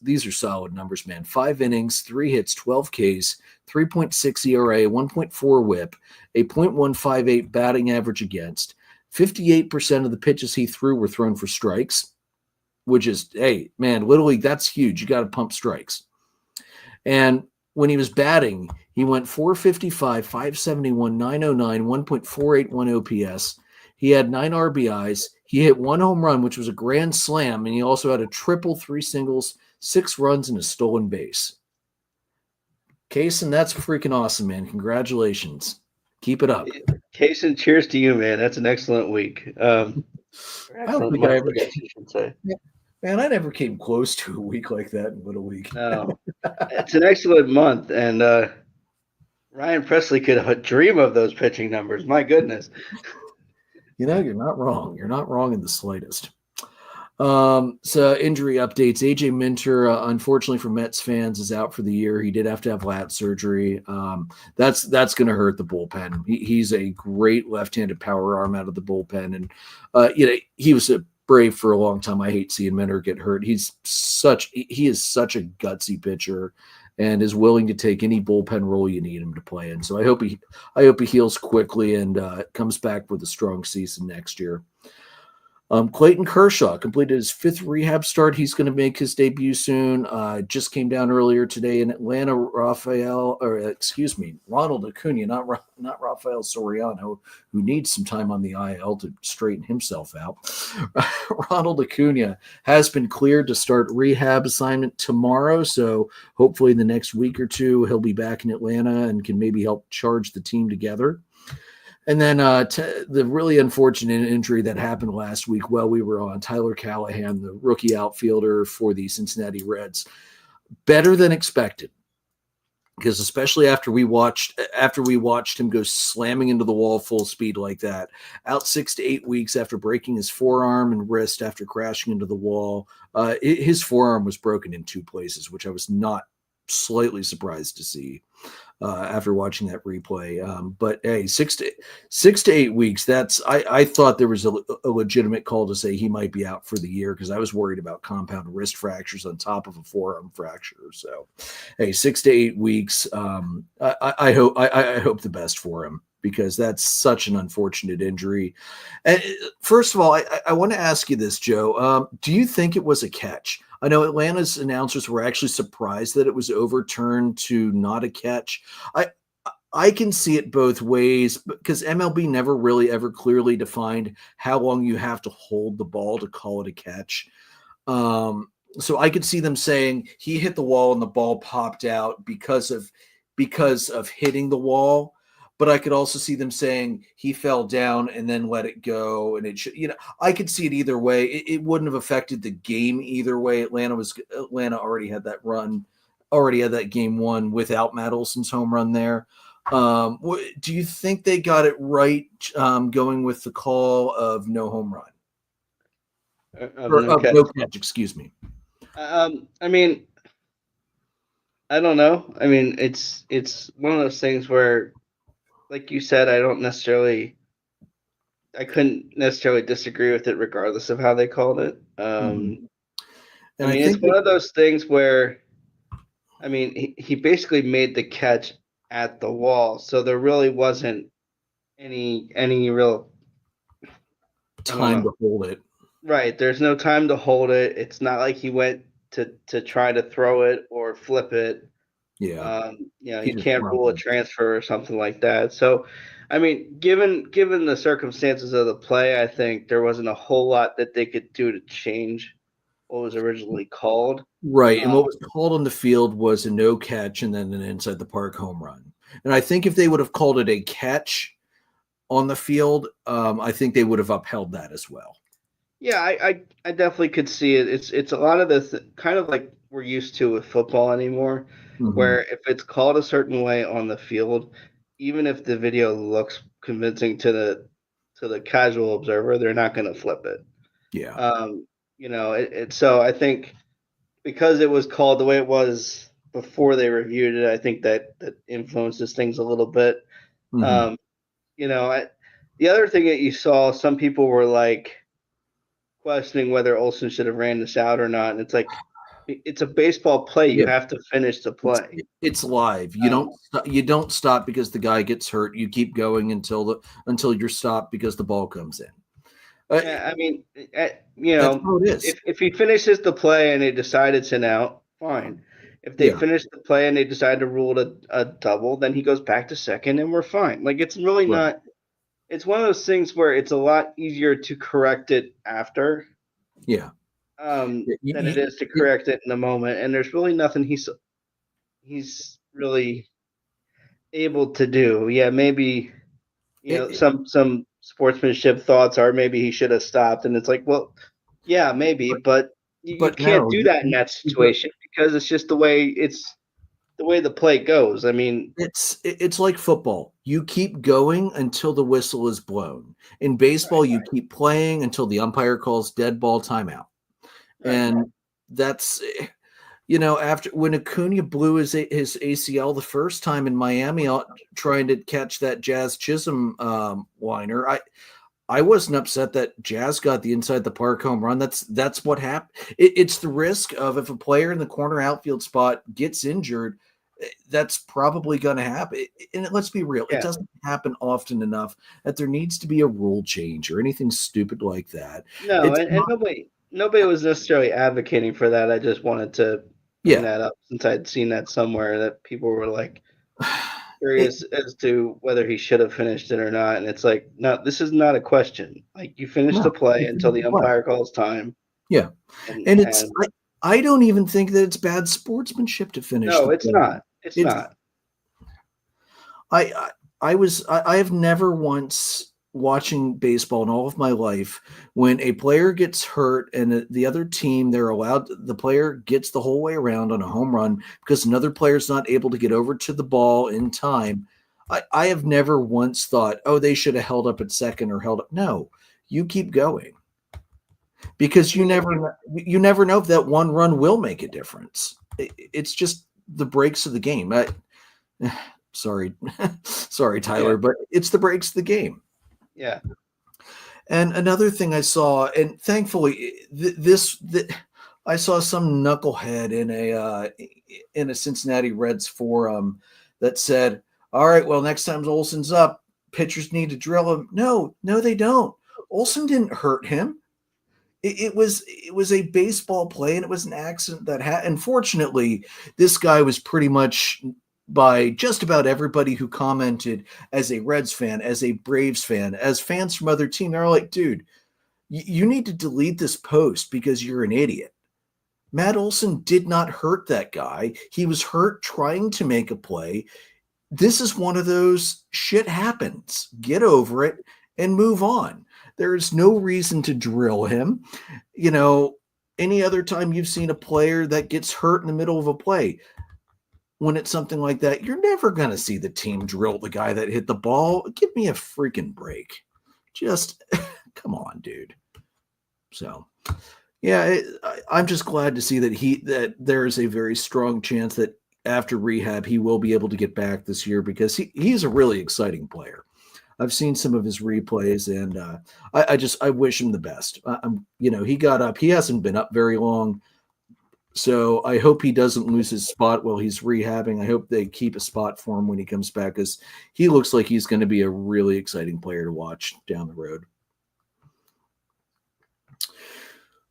These are solid numbers, man. 5 innings, 3 hits, 12 Ks, 3.6 ERA, 1.4 WHIP, a .158 batting average against. 58% of the pitches he threw were thrown for strikes, which is, hey, man, Little League, that's huge. You got to pump strikes. And when he was batting, he went 455, 571, 909, 1.481 OPS. He had 9 RBIs. He hit 1 home run, which was a grand slam, and he also had a triple, 3 singles, 6 runs, and a stolen base. Kaysen, that's freaking awesome, man. Congratulations. Keep it up. Kaysen, cheers to you, man. That's an excellent week. I don't think I ever should say. Man, I never came close to a week like that in Little League. No, it's an excellent month, and Ryan Presley could dream of those pitching numbers. My goodness. You're not wrong. You're not wrong in the slightest. So injury updates. AJ Minter, unfortunately for Mets fans, is out for the year. He did have to have lat surgery. That's going to hurt the bullpen. He's a great left-handed power arm out of the bullpen, and he was a Brave for a long time. I hate seeing Minter get hurt. He is such a gutsy pitcher, and is willing to take any bullpen role you need him to play in. So I hope he heals quickly and comes back with a strong season next year. Clayton Kershaw completed his 5th rehab start. He's going to make his debut soon. Just came down earlier today in Atlanta. Ronald Acuna, not Rafael Soriano, who needs some time on the IL to straighten himself out. Ronald Acuna has been cleared to start rehab assignment tomorrow. So hopefully in the next week or 2, he'll be back in Atlanta and can maybe help charge the team together. And then the really unfortunate injury that happened last week while we were on, Tyler Callahan, the rookie outfielder for the Cincinnati Reds, better than expected. Because especially after we watched him go slamming into the wall full speed like that, out 6 to 8 weeks after breaking his forearm and wrist after crashing into the wall, his forearm was broken in 2 places, which I was not slightly surprised to see after watching that replay. But hey, 6 to 8 weeks. I thought there was a legitimate call to say he might be out for the year, because I was worried about compound wrist fractures on top of a forearm fracture. So, hey, 6 to 8 weeks. I hope the best for him. because that's such an unfortunate injury. And first of all, I want to ask you this, Joe. Do you think it was a catch? I know Atlanta's announcers were actually surprised that it was overturned to not a catch. I can see it both ways because MLB never really ever clearly defined how long you have to hold the ball to call it a catch. So I could see them saying he hit the wall and the ball popped out because of hitting the wall. But I could also see them saying he fell down and then let it go, and it should. I could see it either way. It wouldn't have affected the game either way. Atlanta already had that run, already had that game won without Matt Olson's home run there. Do you think they got it right going with the call of no home run or no catch. no catch? Excuse me. I mean, I don't know. I mean, it's one of those things where, like you said, I couldn't necessarily disagree with it regardless of how they called it. And I mean, it's one of those things where, I mean, he basically made the catch at the wall, so there really wasn't any real time to hold it. Right. There's no time to hold it. It's not like he went to try to throw it or flip it. Yeah. You can't rule a transfer or something like that. So, I mean, given the circumstances of the play, I think there wasn't a whole lot that they could do to change what was originally called. Right. And what was called on the field was a no catch and then an inside the park home run. And I think if they would have called it a catch on the field, I think they would have upheld that as well. Yeah, I definitely could see it. It's a lot of the kind of like we're used to with football anymore, where if it's called a certain way on the field, even if the video looks convincing to the casual observer, they're not going to flip it. Yeah. So I think because it was called the way it was before they reviewed it, I think that influences things a little bit. The other thing that you saw, some people were like questioning whether Olson should have ran this out or not, and it's like it's a baseball play. You have to finish the play. It's live. You don't stop because the guy gets hurt. You keep going until you're stopped because the ball comes in. I mean, if he finishes the play and they decide it's an out, fine. If they finish the play and they decide to rule it a double, then he goes back to second and we're fine. Like, it's really not – it's one of those things where it's a lot easier to correct it after than it is to correct it in the moment. And there's really nothing he's really able to do. Yeah, maybe some sportsmanship thoughts are maybe he should have stopped, and it's like, well, yeah, maybe, but you can't do that in that situation because it's just the way the play goes. I mean, it's like football. You keep going until the whistle is blown. In baseball, you keep playing until the umpire calls dead ball timeout. And that's after when Acuna blew his ACL the first time in Miami trying to catch that Jazz Chisholm liner, I wasn't upset that Jazz got the inside the park home run. That's what happened. It's the risk of if a player in the corner outfield spot gets injured, that's probably going to happen. And let's be real, it doesn't happen often enough that there needs to be a rule change or anything stupid like that. No, nobody was necessarily advocating for that. I just wanted to bring that up since I'd seen that somewhere that people were like curious as to whether he should have finished it or not. And it's like, no, this is not a question. Like, you finish the play until the umpire calls time. Yeah. And I don't even think that it's bad sportsmanship to finish. No, it's not. It's not. I have never once watching baseball in all of my life when a player gets hurt and the other team, the player gets the whole way around on a home run because another player's not able to get over to the ball in time. I have never once thought, oh, they should have held up at second or held up. No, you keep going because you never know if that one run will make a difference. It's just the breaks of the game. Sorry, Tyler, but it's the breaks of the game. Yeah. And another thing I saw, and thankfully, I saw some knucklehead in a Cincinnati Reds forum that said, "All right, well, next time Olson's up, pitchers need to drill him. No, they don't. Olson didn't hurt him. It was a baseball play, and it was an accident that had. Unfortunately, this guy was pretty much, by just about everybody who commented, as a Reds fan, as a Braves fan, as fans from other teams, they're like, dude, you need to delete this post because you're an idiot. Matt Olson did not hurt that guy. He was hurt trying to make a play. This is one of those shit happens. Get over it and move on. There's no reason to drill him. Any other time you've seen a player that gets hurt in the middle of a play, when it's something like that, you're never going to see the team drill the guy that hit the ball. Give me a freaking break. Just come on, dude. So, yeah, I'm just glad to see that there is a very strong chance that after rehab, he will be able to get back this year, because he's a really exciting player. I've seen some of his replays, and I wish him the best. He got up. He hasn't been up very long, so I hope he doesn't lose his spot while he's rehabbing. I hope they keep a spot for him when he comes back, because he looks like he's going to be a really exciting player to watch down the road.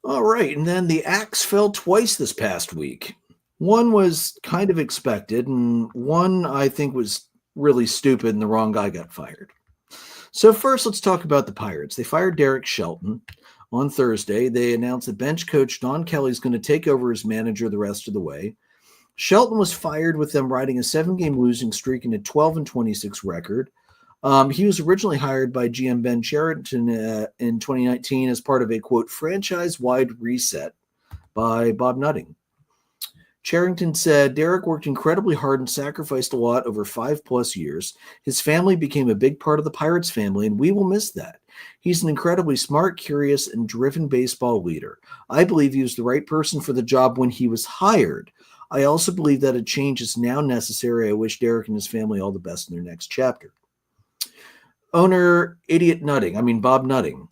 All right, and then the axe fell twice this past week. One was kind of expected, and one I think was really stupid, and the wrong guy got fired. So first, let's talk about the Pirates. They fired Derek Shelton on Thursday. They announced that bench coach Don Kelly is going to take over as manager the rest of the way. Shelton was fired with them riding a 7-game losing streak and a 12-26 record. He was originally hired by GM Ben Cherington in 2019 as part of a, quote, franchise-wide reset by Bob Nutting. Cherington said, Derek worked incredibly hard and sacrificed a lot over 5+ years. His family became a big part of the Pirates family, and we will miss that. He's an incredibly smart, curious, and driven baseball leader. I believe he was the right person for the job when he was hired. I also believe that a change is now necessary. I wish Derek and his family all the best in their next chapter. Owner Bob Nutting.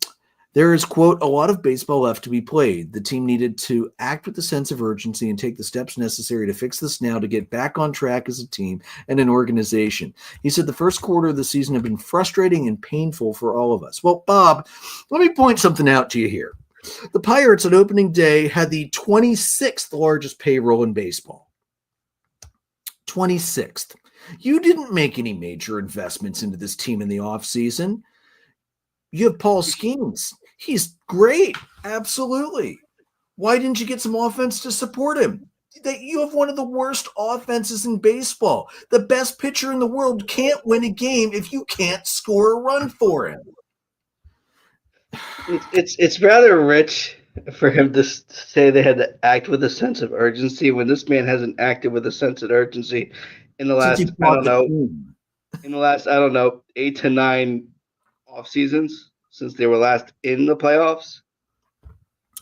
There is, quote, a lot of baseball left to be played. The team needed to act with a sense of urgency and take the steps necessary to fix this now to get back on track as a team and an organization. He said the first quarter of the season have been frustrating and painful for all of us. Well, Bob, let me point something out to you here. The Pirates on opening day had the 26th largest payroll in baseball. 26th. You didn't make any major investments into this team in the offseason. You have Paul Skeens. He's great. Absolutely. Why didn't you get some offense to support him? You have one of the worst offenses in baseball. The best pitcher in the world can't win a game if you can't score a run for him. It's rather rich for him to say they had to act with a sense of urgency when this man hasn't acted with a sense of urgency in the last, I don't know, 8 to 9 off seasons since they were last in the playoffs.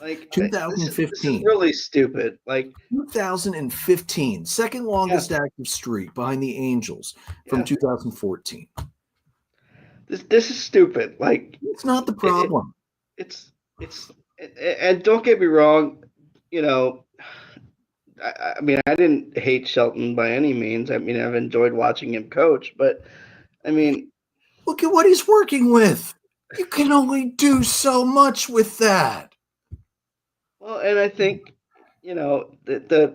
Like 2015. This is really stupid. Like 2015, second longest active streak behind the Angels from 2014. This is stupid. Like it's not the problem. It's and don't get me wrong, I mean, I didn't hate Shelton by any means. I mean, I've enjoyed watching him coach, but I mean, look at what he's working with. You can only do so much with that. Well, and I think, the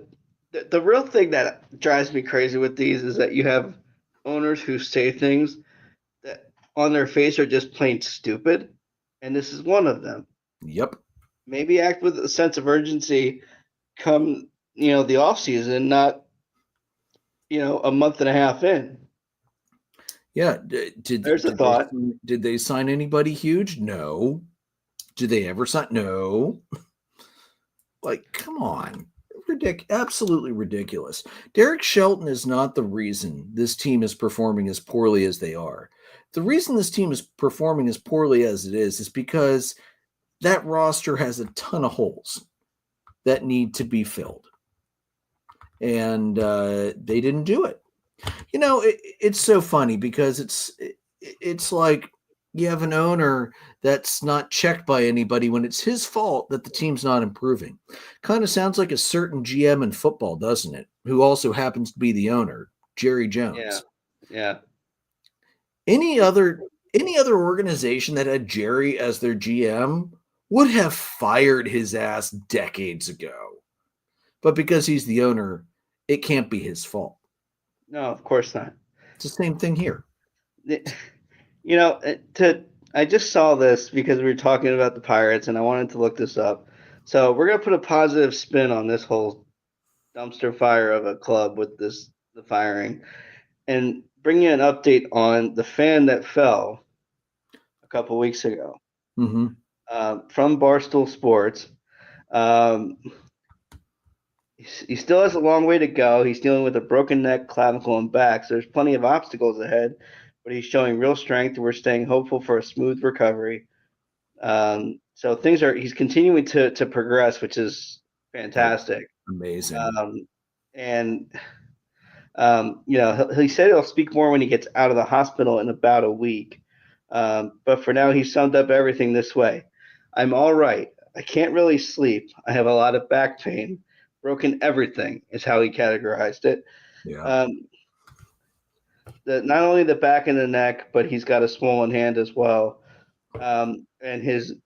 real thing that drives me crazy with these is that you have owners who say things that on their face are just plain stupid, and this is one of them. Yep. Maybe act with a sense of urgency come, the off season, not, a month and a half in. Yeah. There's a thought. Did they sign anybody huge? No. Did they ever sign? No. Like, come on. Absolutely ridiculous. Derek Shelton is not the reason this team is performing as poorly as they are. The reason this team is performing as poorly as it is because that roster has a ton of holes that need to be filled. And they didn't do it. It's so funny because it's like you have an owner that's not checked by anybody when it's his fault that the team's not improving. Kind of sounds like a certain GM in football, doesn't it? Who also happens to be the owner, Jerry Jones. Yeah. Any other organization that had Jerry as their GM would have fired his ass decades ago. But because he's the owner, it can't be his fault. No, of course not. It's the same thing here. You know, I just saw this because we were talking about the Pirates, and I wanted to look this up. So we're gonna put a positive spin on this whole dumpster fire of a club with the firing, and bring you an update on the fan that fell a couple weeks ago from Barstool Sports. Um, he still has a long way to go. He's dealing with a broken neck, clavicle, and back, so there's plenty of obstacles ahead. But he's showing real strength, and we're staying hopeful for a smooth recovery. So he's continuing to progress, which is fantastic. Amazing. And he said he'll speak more when he gets out of the hospital in about a week. But for now, he summed up everything this way: "I'm all right. I can't really sleep. I have a lot of back pain. Broken everything," is how he categorized it. Yeah. Not only the back and the neck, but he's got a swollen hand as well. And his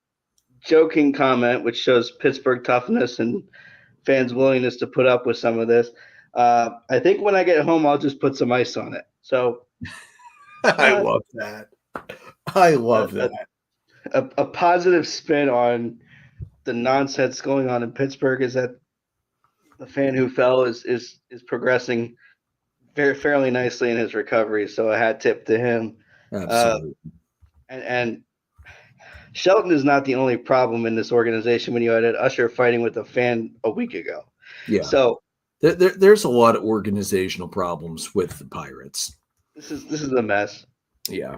joking comment, which shows Pittsburgh toughness and fans' willingness to put up with some of this. I think when I get home, I'll just put some ice on it. So I love that. I love that. A positive spin on the nonsense going on in Pittsburgh is that the fan who fell is progressing fairly nicely in his recovery. So a hat tip to him. Absolutely. And Shelton is not the only problem in this organization when you had Usher fighting with a fan a week ago. Yeah. So there's a lot of organizational problems with the Pirates. This is a mess. Yeah.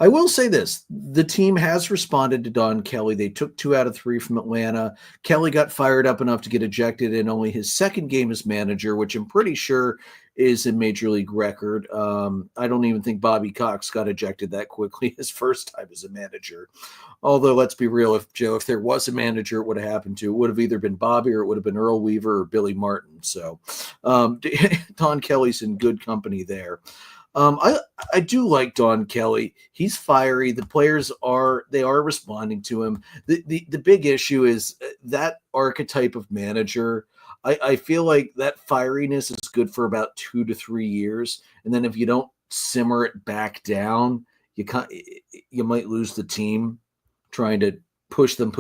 I will say this. The team has responded to Don Kelly. They took 2 out of 3 from Atlanta. Kelly got fired up enough to get ejected in only his second game as manager, which I'm pretty sure is a major league record. I don't even think Bobby Cox got ejected that quickly his first time as a manager. Although, let's be real, if there was a manager, it would have happened to. It would have either been Bobby or it would have been Earl Weaver or Billy Martin. So Don Kelly's in good company there. I do like Don Kelly. He's fiery. The players are responding to him. The big issue is that archetype of manager. I feel like that fieriness is good for about 2 to 3 years, and then if you don't simmer it back down, you might lose the team trying to push them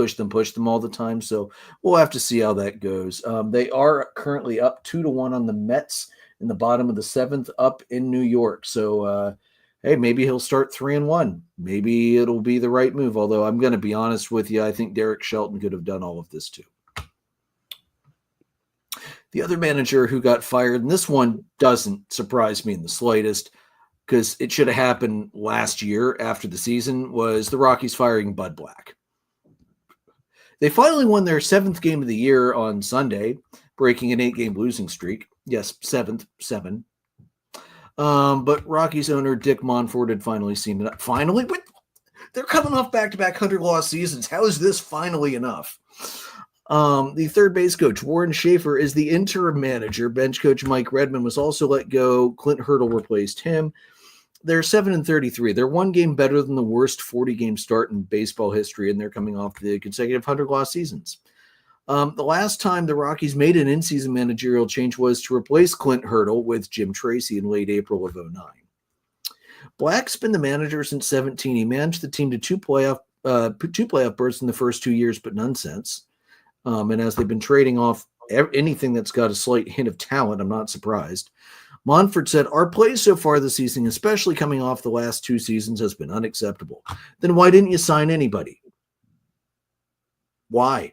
all the time. So we'll have to see how that goes. They are currently up 2-1 on the Mets in the bottom of the 7th up in New York. So, hey, maybe he'll start 3-1. Maybe it'll be the right move. Although I'm going to be honest with you, I think Derek Shelton could have done all of this too. The other manager who got fired, and this one doesn't surprise me in the slightest because it should have happened last year after the season, was the Rockies firing Bud Black. They finally won their 7th game of the year on Sunday, breaking an 8-game losing streak. Yes, 7th. But Rockies owner Dick Monfort had finally seen it. Finally? But they're coming off back-to-back 100-loss seasons. How is this finally enough? The third base coach, Warren Schaefer, is the interim manager. Bench coach Mike Redmond was also let go. Clint Hurdle replaced him. They're 7-33. They're 1 game better than the worst 40-game start in baseball history, and they're coming off the consecutive 100-loss seasons. The last time the Rockies made an in-season managerial change was to replace Clint Hurdle with Jim Tracy in late April of 2009. Black's been the manager since 2017. He managed the team to two playoff berths in the first 2 years, but none since. And as they've been trading off anything that's got a slight hint of talent, I'm not surprised. Monfort said, "Our play so far this season, especially coming off the last 2 seasons, has been unacceptable. Then why didn't you sign anybody? Why?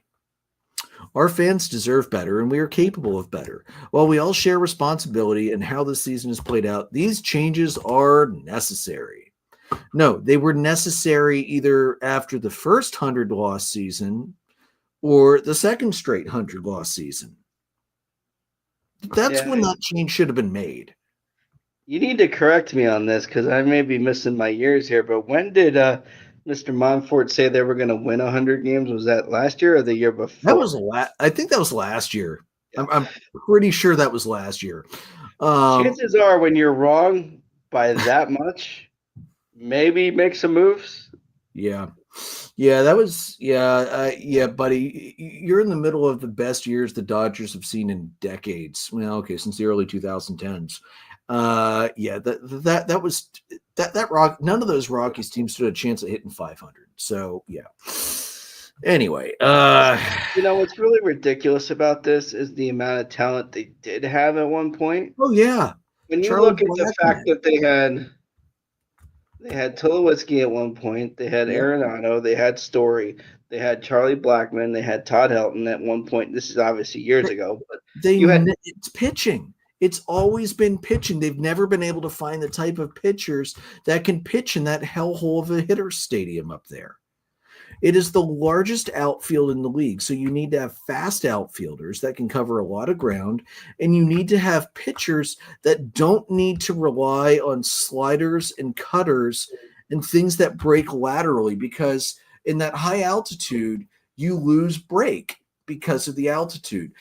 Our fans deserve better, and we are capable of better. While we all share responsibility in how this season has played out, these changes are necessary." No, they were necessary either after the first 100-loss season or the second straight 100-loss season. That's when that change should have been made. You need to correct me on this because I may be missing my years here, but when did Mr. Monfort say they were going to win 100 games? Was that last year or the year before? That was I think that was last year. Yeah. I'm pretty sure that was last year. Chances are when you're wrong by that much, maybe make some moves. Yeah. Yeah, that was yeah, buddy. You're in the middle of the best years the Dodgers have seen in decades. Well, okay, since the early 2010s. Yeah, that was that rock. None of those Rockies teams stood a chance at hitting 500. So yeah. Anyway, What's really ridiculous about this is the amount of talent they did have at one point. oh yeah, When you Charlie look at the fact Blackmon. that they had Tulowitzki at one point, they had Yep. Arenado, they had Story, they had Charlie Blackmon, they had Todd Helton at one point. This is obviously years ago, but you had It's pitching. It's always been pitching. They've never been able to find the type of pitchers that can pitch in that hellhole of a hitter's stadium up there. It is the largest outfield in the league. So you need to have fast outfielders that can cover a lot of ground, and you need to have pitchers that don't need to rely on sliders and cutters and things that break laterally, because in that high altitude, you lose break because of the altitude.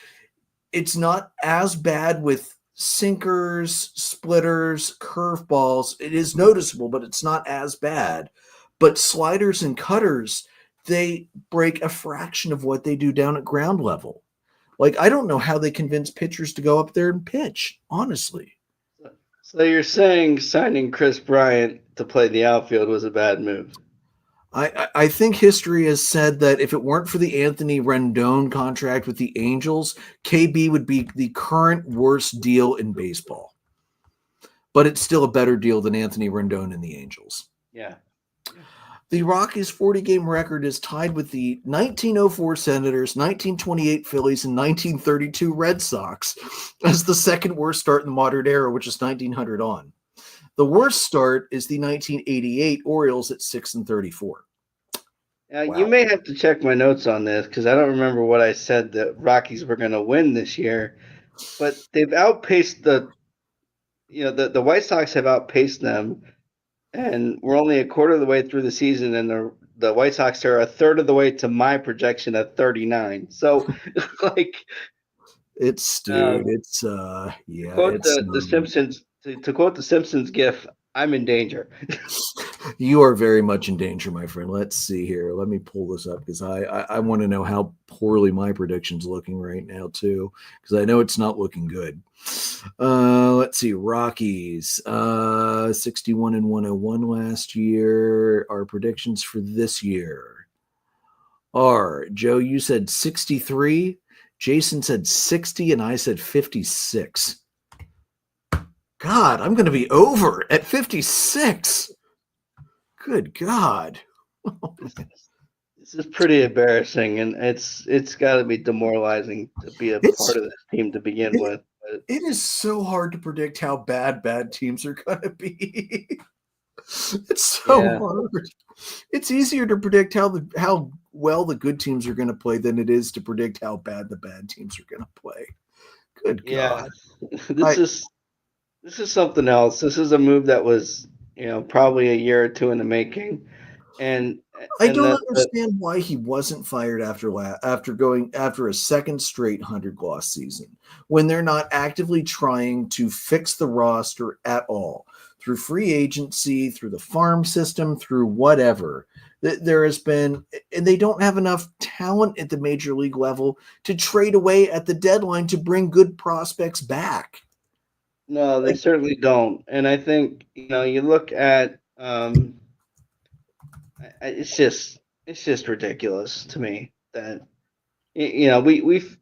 It's not as bad with sinkers, splitters, curveballs. It is noticeable, but it's not as bad. But sliders and cutters, they break a fraction of what they do down at ground level. Like, I don't know how they convince pitchers to go up there and pitch, honestly. So you're saying signing Chris Bryant to play the outfield was a bad move? I think history has said that if it weren't for the Anthony Rendon contract with the Angels, KB would be the current worst deal in baseball. But it's still a better deal than Anthony Rendon and the Angels. Yeah. The Rockies' 40-game record is tied with the 1904 Senators, 1928 Phillies, and 1932 Red Sox as the second worst start in the modern era, which is 1900 on. The worst start is the 1988 Orioles at 6-34. Wow. You may have to check my notes on this because I don't remember what I said that Rockies were going to win this year, but they've outpaced the White Sox have outpaced them, and we're only a quarter of the way through the season, and the White Sox are a third of the way to my projection at 39. So, like, it's dude, it's yeah. Quote it's the Simpsons. To quote the Simpsons gif, I'm in danger. You are very much in danger, my friend. Let's see here. Let me pull this up because I want to know how poorly my prediction's looking right now too, because I know it's not looking good. Let's see. Rockies 61 and 101 last year. Our predictions for this year are, Joe, you said 63, Jason said 60, and I said 56. God, I'm going to be over at 56. Good God. This is pretty embarrassing, and it's got to be demoralizing to be a part of this team to begin with. But it is so hard to predict how bad teams are going to be. It's so hard. It's easier to predict how well the good teams are going to play than it is to predict how bad the bad teams are going to play. Good God. This is something else. This is a move that was, probably a year or two in the making. And I don't understand why he wasn't fired after a second straight 100-loss season, when they're not actively trying to fix the roster at all through free agency, through the farm system, through whatever. There has been, and they don't have enough talent at the major league level to trade away at the deadline to bring good prospects back. No, they certainly don't. And I think, you look at it's just ridiculous to me that we've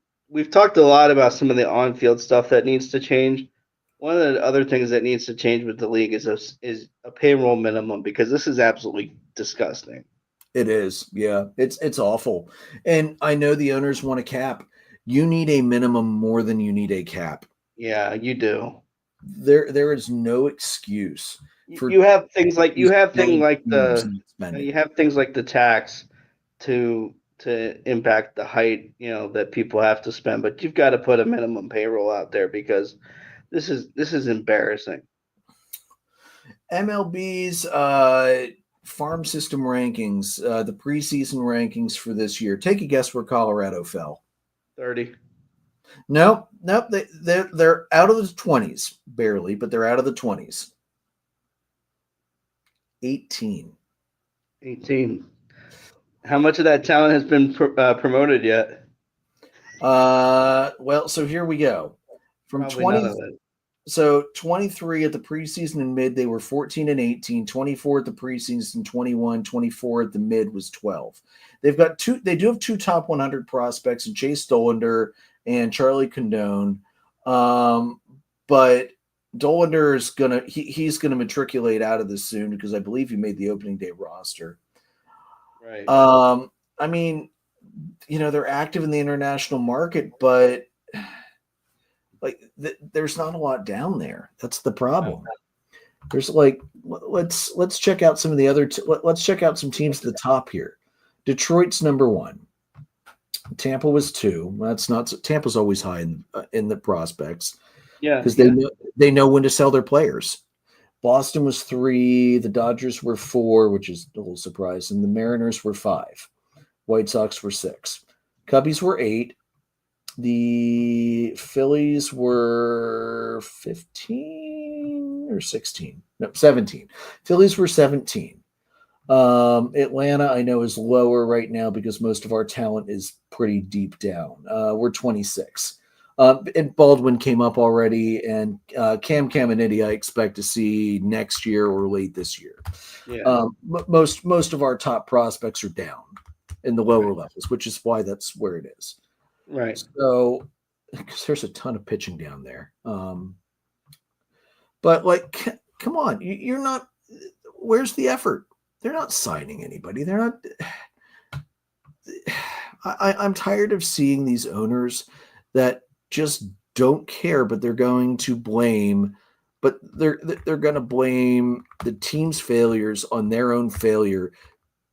talked a lot about some of the on-field stuff that needs to change. One of the other things that needs to change with the league is a payroll minimum, because this is absolutely disgusting. It is. Yeah, it's awful. And I know the owners want a cap. You need a minimum more than you need a cap. Yeah, you do. There is no excuse. You have things like the tax to impact the height, that people have to spend, but you've got to put a minimum payroll out there, because this is embarrassing. MLB's farm system rankings, the preseason rankings for this year. Take a guess where Colorado fell. 30. Nope. They're out of the 20s, barely, but they're out of the 20s. 18. 18. How much of that talent has been promoted yet? Well, so here we go. From Probably none 20, of it. so 23 at the preseason and mid, they were 14 and 18, 24 at the preseason, 21, 24 at the mid was 12. They do have two top 100 prospects, and Chase Dollander and Charlie Condone. But Dollander is he's gonna matriculate out of this soon because I believe he made the opening day roster. Right. I mean, they're active in the international market, but there's not a lot down there. That's the problem. There's let's check out some of the other. Let's check out some teams at the top here. Detroit's number 1. Tampa was 2. That's not Tampa's always high in the prospects. Yeah, because they know when to sell their players. Boston was 3. The Dodgers were 4, which is a little surprising. The Mariners were 5. White Sox were 6. Cubbies were 8. The Phillies were 15 or 16. No, 17. Phillies were 17. Atlanta, I know, is lower right now because most of our talent is pretty deep down. We're 26. And Baldwin came up already, and Cam Caminiti I expect to see next year or late this year. Yeah. Most of our top prospects are down in the lower levels, which is why that's where it is. Right. So, because there's a ton of pitching down there. But come on, you're not. Where's the effort? They're not signing anybody. They're not. I'm tired of seeing these owners that just don't care, but they're going to blame. But they're going to blame the team's failures on their own failure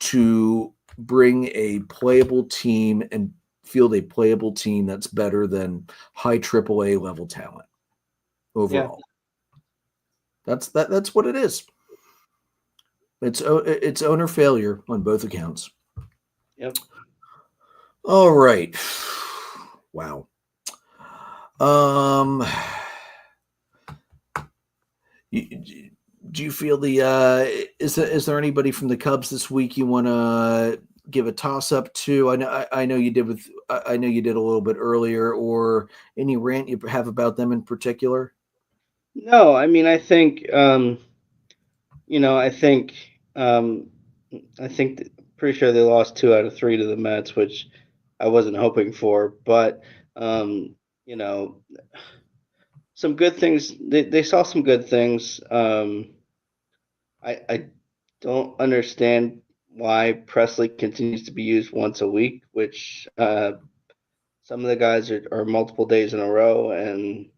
to bring a playable team and field a playable team that's better than high AAA level talent overall. Yeah. That's what it is. It's owner failure on both accounts. Yep. All right. Wow. Do you feel is there anybody from the Cubs this week you want to give a toss up to? I know you did a little bit earlier, or any rant you have about them in particular? No, I mean, I think pretty sure they lost 2 out of 3 to the Mets, which I wasn't hoping for, but some good things. They saw some good things. I don't understand why Presley continues to be used once a week, which some of the guys are multiple days in a row, and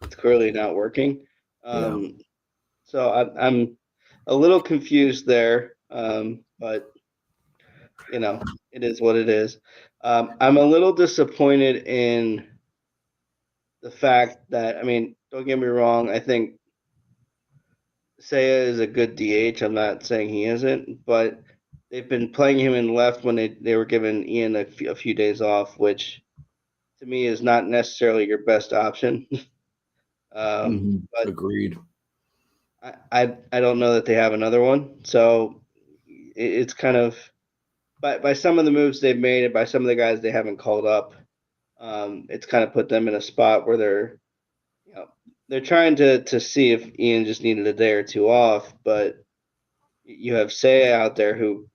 it's clearly not working. So I'm a little confused there, but it is what it is. I'm a little disappointed in the fact that, I mean, don't get me wrong, I think Seiya is a good DH. I'm not saying he isn't, but they've been playing him in left when they were giving Ian a few days off, which to me is not necessarily your best option. But agreed. I don't know that they have another one, so it's kind of by some of the moves they've made and by some of the guys they haven't called up, it's kind of put them in a spot where they're trying to see if Ian just needed a day or two off, but you have Seiya out there who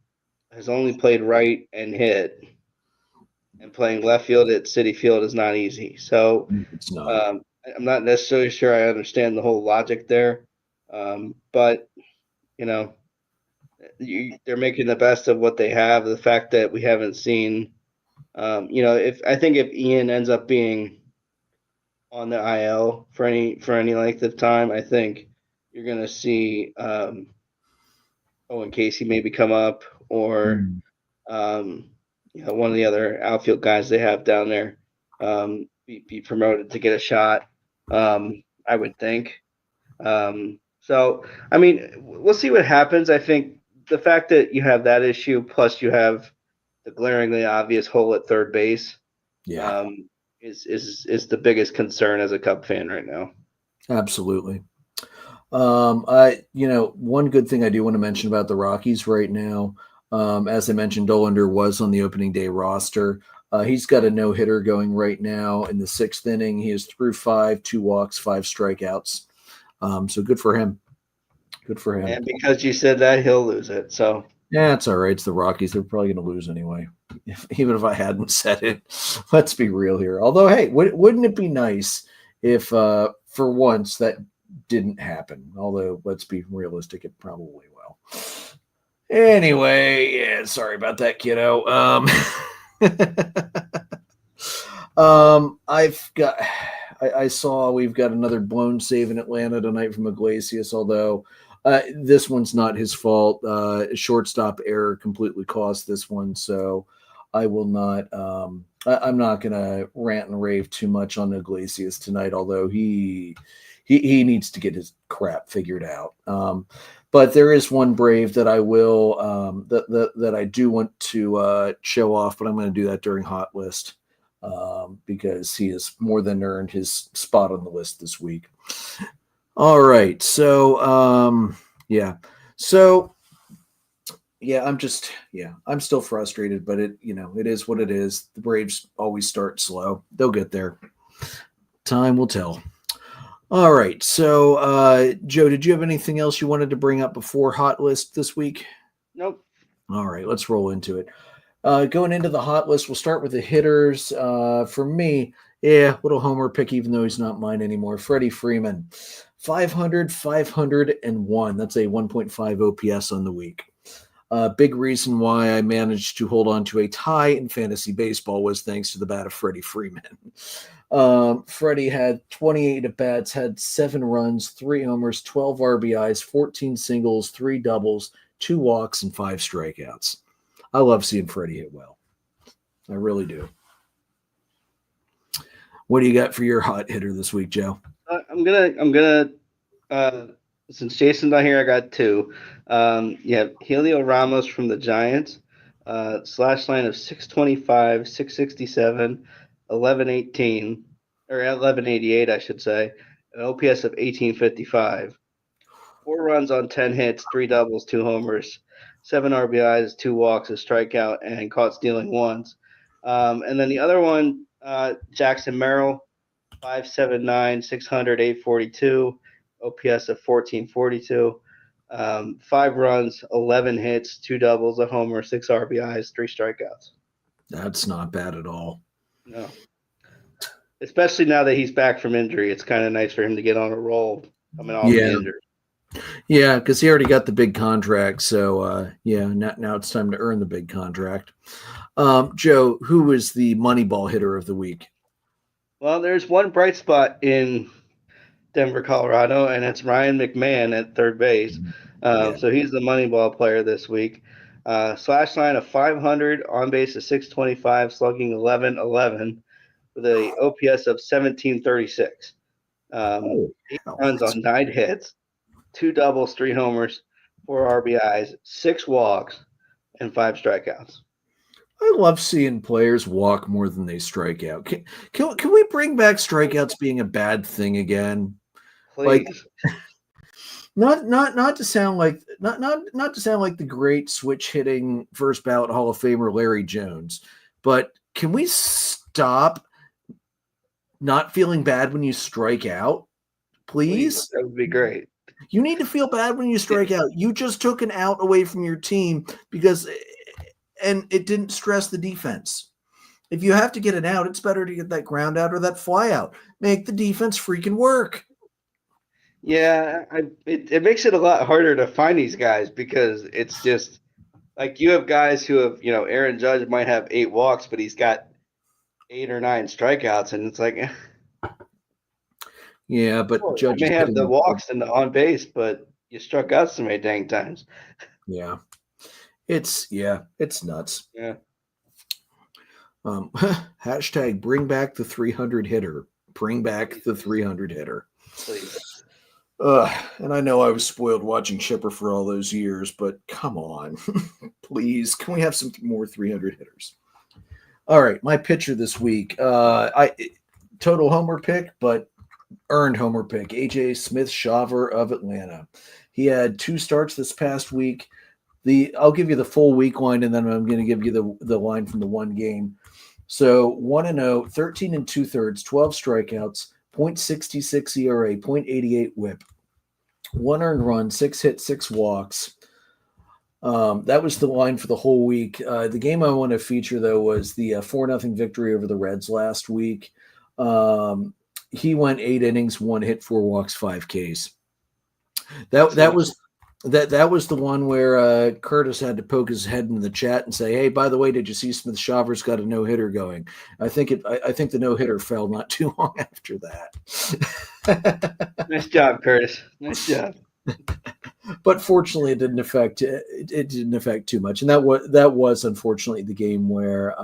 has only played right and hit, and playing left field at Citi Field is not easy. So it's not. I'm not necessarily sure I understand the whole logic there, but they're making the best of what they have. The fact that we haven't seen, if Ian ends up being on the IL for any length of time, I think you're going to see Owen Casey maybe come up, or one of the other outfield guys they have down there be promoted to get a shot. I would think. So, I mean, we'll see what happens. I think the fact that you have that issue, plus you have the glaringly obvious hole at third base, is the biggest concern as a Cub fan right now. Absolutely. One good thing I do want to mention about the Rockies right now, as I mentioned, Dollander was on the opening day roster. He's got a no hitter going right now in the sixth inning. He is through 5, 2 walks, 5 strikeouts. So good for him. Good for him. And because you said that, he'll lose it. So Yeah, it's all right. It's the Rockies. They're probably going to lose anyway, even if I hadn't said it. Let's be real here. Although, hey, wouldn't it be nice if, for once, that didn't happen? Although, let's be realistic, it probably will. Anyway, yeah, sorry about that, kiddo. I saw we've got another blown save in Atlanta tonight from Iglesias, although this one's not his fault. Shortstop error completely cost this one, so I will not. I'm not going to rant and rave too much on Iglesias tonight, although he needs to get his crap figured out. But there is one Brave that I will that I do want to show off, but I'm going to do that during Hot List because he has more than earned his spot on the list this week. All right, so yeah, I'm still frustrated, but it is what it is. The Braves always start slow; they'll get there. Time will tell. All right. So, Joe, did you have anything else you wanted to bring up before Hot List this week? nope. All right. Let's roll into it. Going into the Hot List, we'll start with the hitters. For me, little homer pick, even though he's not mine anymore. Freddie Freeman, 500, 501. That's a 1.5 OPS on the week. Big reason why I managed to hold on to a tie in fantasy baseball was thanks to the bat of Freddie Freeman. Freddie had 28 at-bats, had 7 runs, 3 homers, 12 RBIs, 14 singles, 3 doubles, 2 walks, and 5 strikeouts. I love seeing Freddie hit well. I really do. What do you got for your hot hitter this week, Joe? I'm gonna since Jason's not here, I got 2. Helio Ramos from the Giants, slash line of 625, 667, 1118, or 1188, I should say, an OPS of 1855. 4 runs on 10 hits, 3 doubles, 2 homers, 7 RBIs, 2 walks, a strikeout, and caught stealing once. And then the other one, Jackson Merrill, 579, 600, 842, OPS of 1442. 5 runs, 11 hits, 2 doubles, a homer, 6 RBIs, 3 strikeouts. That's not bad at all. No. Especially now that he's back from injury, it's kind of nice for him to get on a roll coming off the injury. Yeah, because he already got the big contract. So, now it's time to earn the big contract. Joe, who was the Moneyball hitter of the week? Well, there's one bright spot in Denver, Colorado, and it's Ryan McMahon at third base. So he's the Moneyball player this week. Slash line of 500, on base of 625, slugging 1111 with a OPS of 1736. 8 runs on 9 hits, 2 doubles, 3 homers, 4 RBIs, 6 walks, and 5 strikeouts. I love seeing players walk more than they strike out. Can we bring back strikeouts being a bad thing again? Please. Not to sound like not to sound like the great switch hitting first ballot Hall of Famer Larry Jones, but can we stop not feeling bad when you strike out? Please? That would be great. You need to feel bad when you strike out. You just took an out away from your team and it didn't stress the defense. If you have to get an out, it's better to get that ground out or that fly out. Make the defense freaking work. Yeah, it makes it a lot harder to find these guys because it's just like you have guys who have, Aaron Judge might have 8 walks, but he's got 8 or 9 strikeouts, and it's like, yeah, but Judge may have the walks and the on base, but you struck out so many dang times. Yeah, it's nuts. Yeah. Hashtag bring back the 300 hitter. Bring back the 300 hitter. Please. And I know I was spoiled watching Chipper for all those years, but come on, please, can we have some more 300 hitters? All right, my pitcher this week, I total homer pick, but Earned homer pick, A.J. Smith-Shawver of Atlanta. He had 2 starts this past week. I'll give you the full week line, and then I'm going to give you the line from the one game. So 1-0, 13 and 2/3, 12 strikeouts, .66 ERA, .88 WHIP, 1 earned run, 6 hits, 6 walks. That was the line for the whole week. The game I want to feature, though, was the 4-0 victory over the Reds last week. He went 8 innings, 1 hit, 4 walks, 5 Ks. That was the one where Curtis had to poke his head into the chat and say, "Hey, by the way, did you see Smith-Shawver's got a no-hitter going?" I think the no-hitter fell not too long after that. Nice job, Curtis. Nice job. But fortunately, it didn't affect too much, and that was unfortunately the game where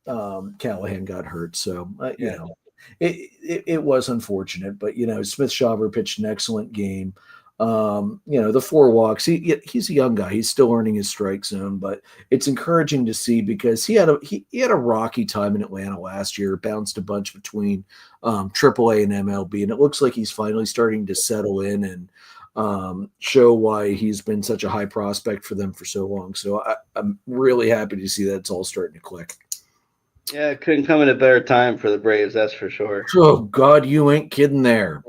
Callahan got hurt. So you know, it was unfortunate, but Smith-Shawver pitched an excellent game. The 4 walks. He's a young guy. He's still earning his strike zone, but it's encouraging to see because he had a rocky time in Atlanta last year. Bounced a bunch between AAA and MLB, and it looks like he's finally starting to settle in and show why he's been such a high prospect for them for so long. So I'm really happy to see that it's all starting to click. Yeah, it couldn't come at a better time for the Braves, that's for sure. Oh, God, you ain't kidding there.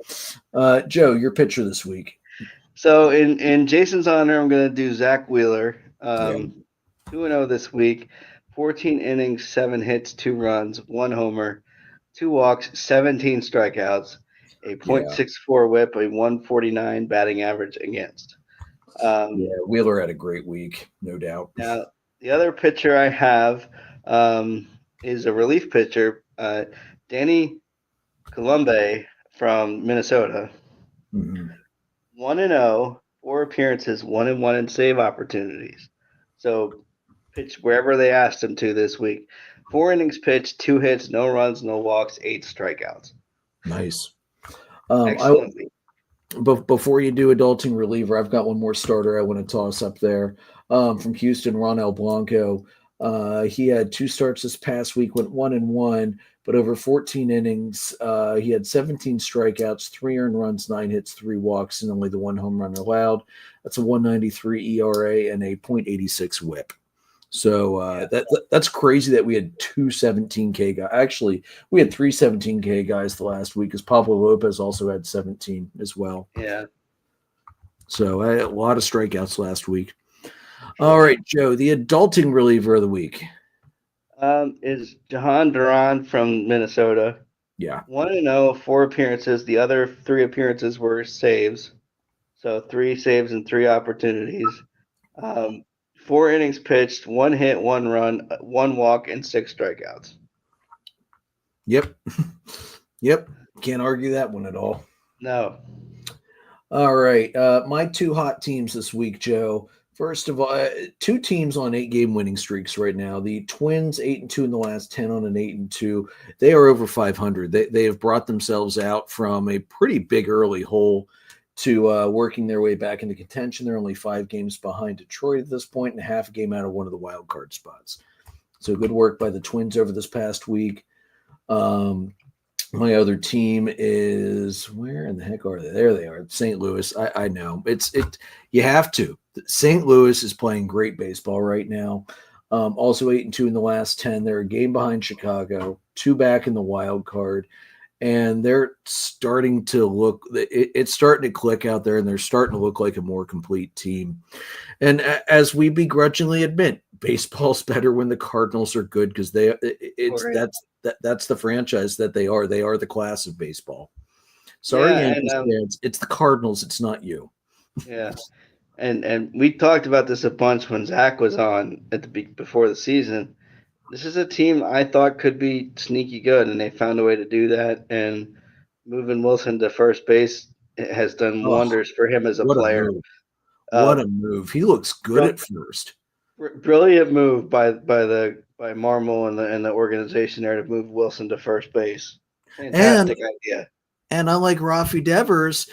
Joe, your pitcher this week. So in Jason's honor, I'm going to do Zach Wheeler. 2-0 this week, 14 innings, 7 hits, 2 runs, 1 homer, 2 walks, 17 strikeouts, a .64 WHIP, a 149 batting average against. Wheeler had a great week, no doubt. Now, the other pitcher I have is a relief pitcher, Danny Colombe from Minnesota. Mm-hmm. 1-0, 4 appearances, 1-1 in save opportunities. So pitched wherever they asked him to this week. 4 innings pitched, 2 hits, no runs, no walks, 8 strikeouts. Nice. Excellent. Before you do adulting reliever, I've got one more starter I want to toss up there. From Houston, Ronel Blanco. He had 2 starts this past week, went 1-1, but over 14 innings, he had 17 strikeouts, 3 earned runs, 9 hits, 3 walks, and only the 1 home run allowed. That's a 1.93 ERA and a .86 WHIP. So that's crazy that we had 2 17K guys. Actually, we had 3 17K guys the last week because Pablo Lopez also had 17 as well. Yeah. So a lot of strikeouts last week. All right, Joe, the adulting reliever of the week. Is Jahan Duran from Minnesota. Yeah. 1-0, 4 appearances. The other 3 appearances were saves. So 3 saves and 3 opportunities. 4 innings pitched, 1 hit, 1 run, 1 walk, and 6 strikeouts. Yep. Can't argue that one at all. No. All right. My 2 hot teams this week, Joe. First of all, 2 teams on 8-game winning streaks right now. The Twins, 8-2 in the last 10 on an 8-2. They are over 500. They have brought themselves out from a pretty big early hole to working their way back into contention. They're only 5 games behind Detroit at this point and half a game out of one of the wild card spots. So good work by the Twins over this past week. My other team is, where in the heck are they? There they are, St. Louis. I know you have to. St. Louis is playing great baseball right now. Also 8-2 in the last 10. They're a game behind Chicago, 2 back in the wild card, and they're starting to look. It's starting to click out there, and they're starting to look like a more complete team. And as we begrudgingly admit, baseball's better when the Cardinals are good because that's the franchise that they are. They are the class of baseball. Sorry, Yankees fans, it's the Cardinals. It's not you. Yeah. And we talked about this a bunch when Zach was on before the season. This is a team I thought could be sneaky good, and they found a way to do that. And moving Wilson to first base has done wonders for him as a player. What a move! He looks good at first. Brilliant move by Marmol and the organization there to move Wilson to first base. Fantastic idea. And unlike Rafael Devers,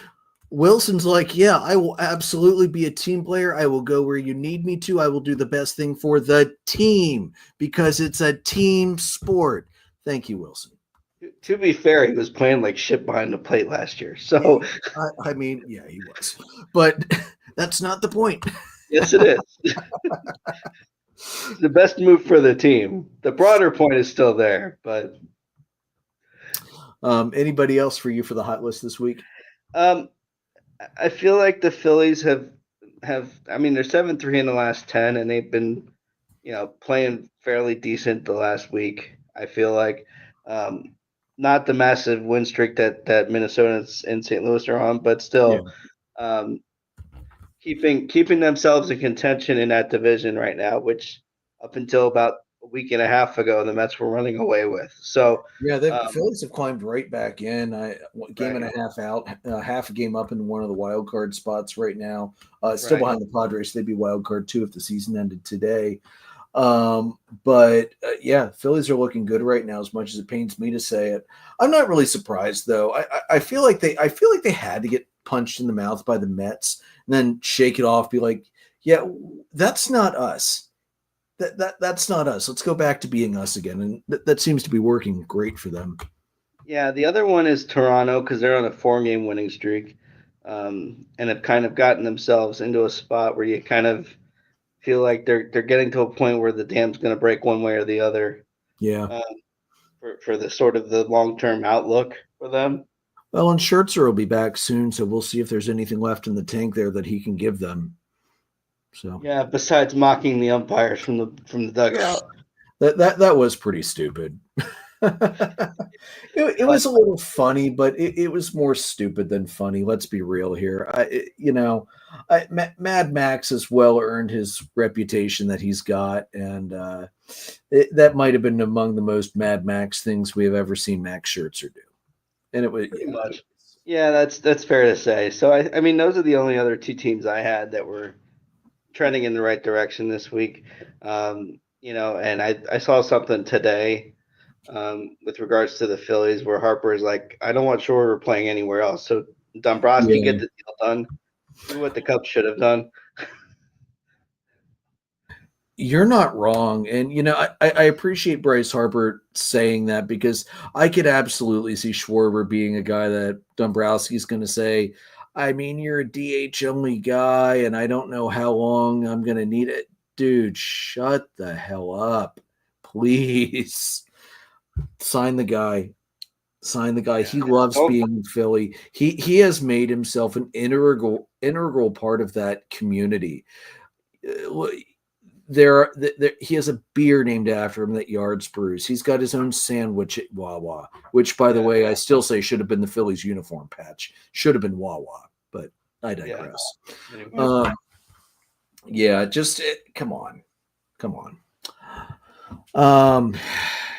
Wilson's like, yeah, I will absolutely be a team player. I will go where you need me to. I will do the best thing for the team because it's a team sport. Thank you, Wilson. To be fair, he was playing like shit behind the plate last year. So I mean, yeah, he was, but that's not the point. yes, it is. It's the best move for the team. The broader point is still there, but Anybody else for you for the hot list this week? um, I feel like the Phillies have. I mean, they're 7-3 in the last 10, and they've been playing fairly decent the last week. I feel like um, not the massive win streak that Minnesota and St. Louis are on, but Yeah. still um, keeping themselves in contention in that division right now, which up until about a week and a half ago, the Mets were running away with. So, Yeah, the um, Phillies have climbed right back in. Game and right, a half out, half a game up in one of the wild card spots right now. Still right, behind the Padres. They'd be wild card too if the season ended today. But yeah, Phillies are looking good right now. As much as it pains me to say it, I'm not really surprised though. I feel like they had to get punched in the mouth by the Mets and then shake it off. Be like, yeah, that's not us. That's not us. Let's go back to being us again, and that seems to be working great for them. yeah. The other one is Toronto because they're on a 4-game winning streak, and have kind of gotten themselves into a spot where you kind of feel like they're getting to a point where the dam's going to break one way or the other. Yeah. Um, for the sort of the long term outlook for them. Well, and Scherzer will be back soon, so we'll see if there's anything left in the tank there that he can give them. So Yeah, besides mocking the umpires from the dugout. that was pretty stupid. It But was a little funny, but it was more stupid than funny. Let's be real here. Mad Max has well earned his reputation that he's got, and that might have been among the most Mad Max things we have ever seen Max Scherzer do. And it was pretty much. Yeah, that's fair to say. So I mean those are the only other two teams I had that were trending in the right direction this week. And I saw something today with regards to the Phillies where Harper is like, I don't want Schwarber playing anywhere else. So Dombrowski Yeah. get the deal done. Do what the Cubs should have done. You're not wrong. And, I appreciate Bryce Harper saying that because I could absolutely see Schwarber being a guy that Dombrowski's going to say, I mean, you're a DH only guy, and I don't know how long I'm going to need it. Dude, shut the hell up. Please sign the guy. Sign the guy. He loves Oh, being in Philly. He has made himself an integral part of that community. He has a beer named after him that Yards brews. He's got his own sandwich at Wawa, which, by the way, I still say should have been the Phillies uniform patch. Should have been Wawa, but I digress. anyway. Yeah, just come on.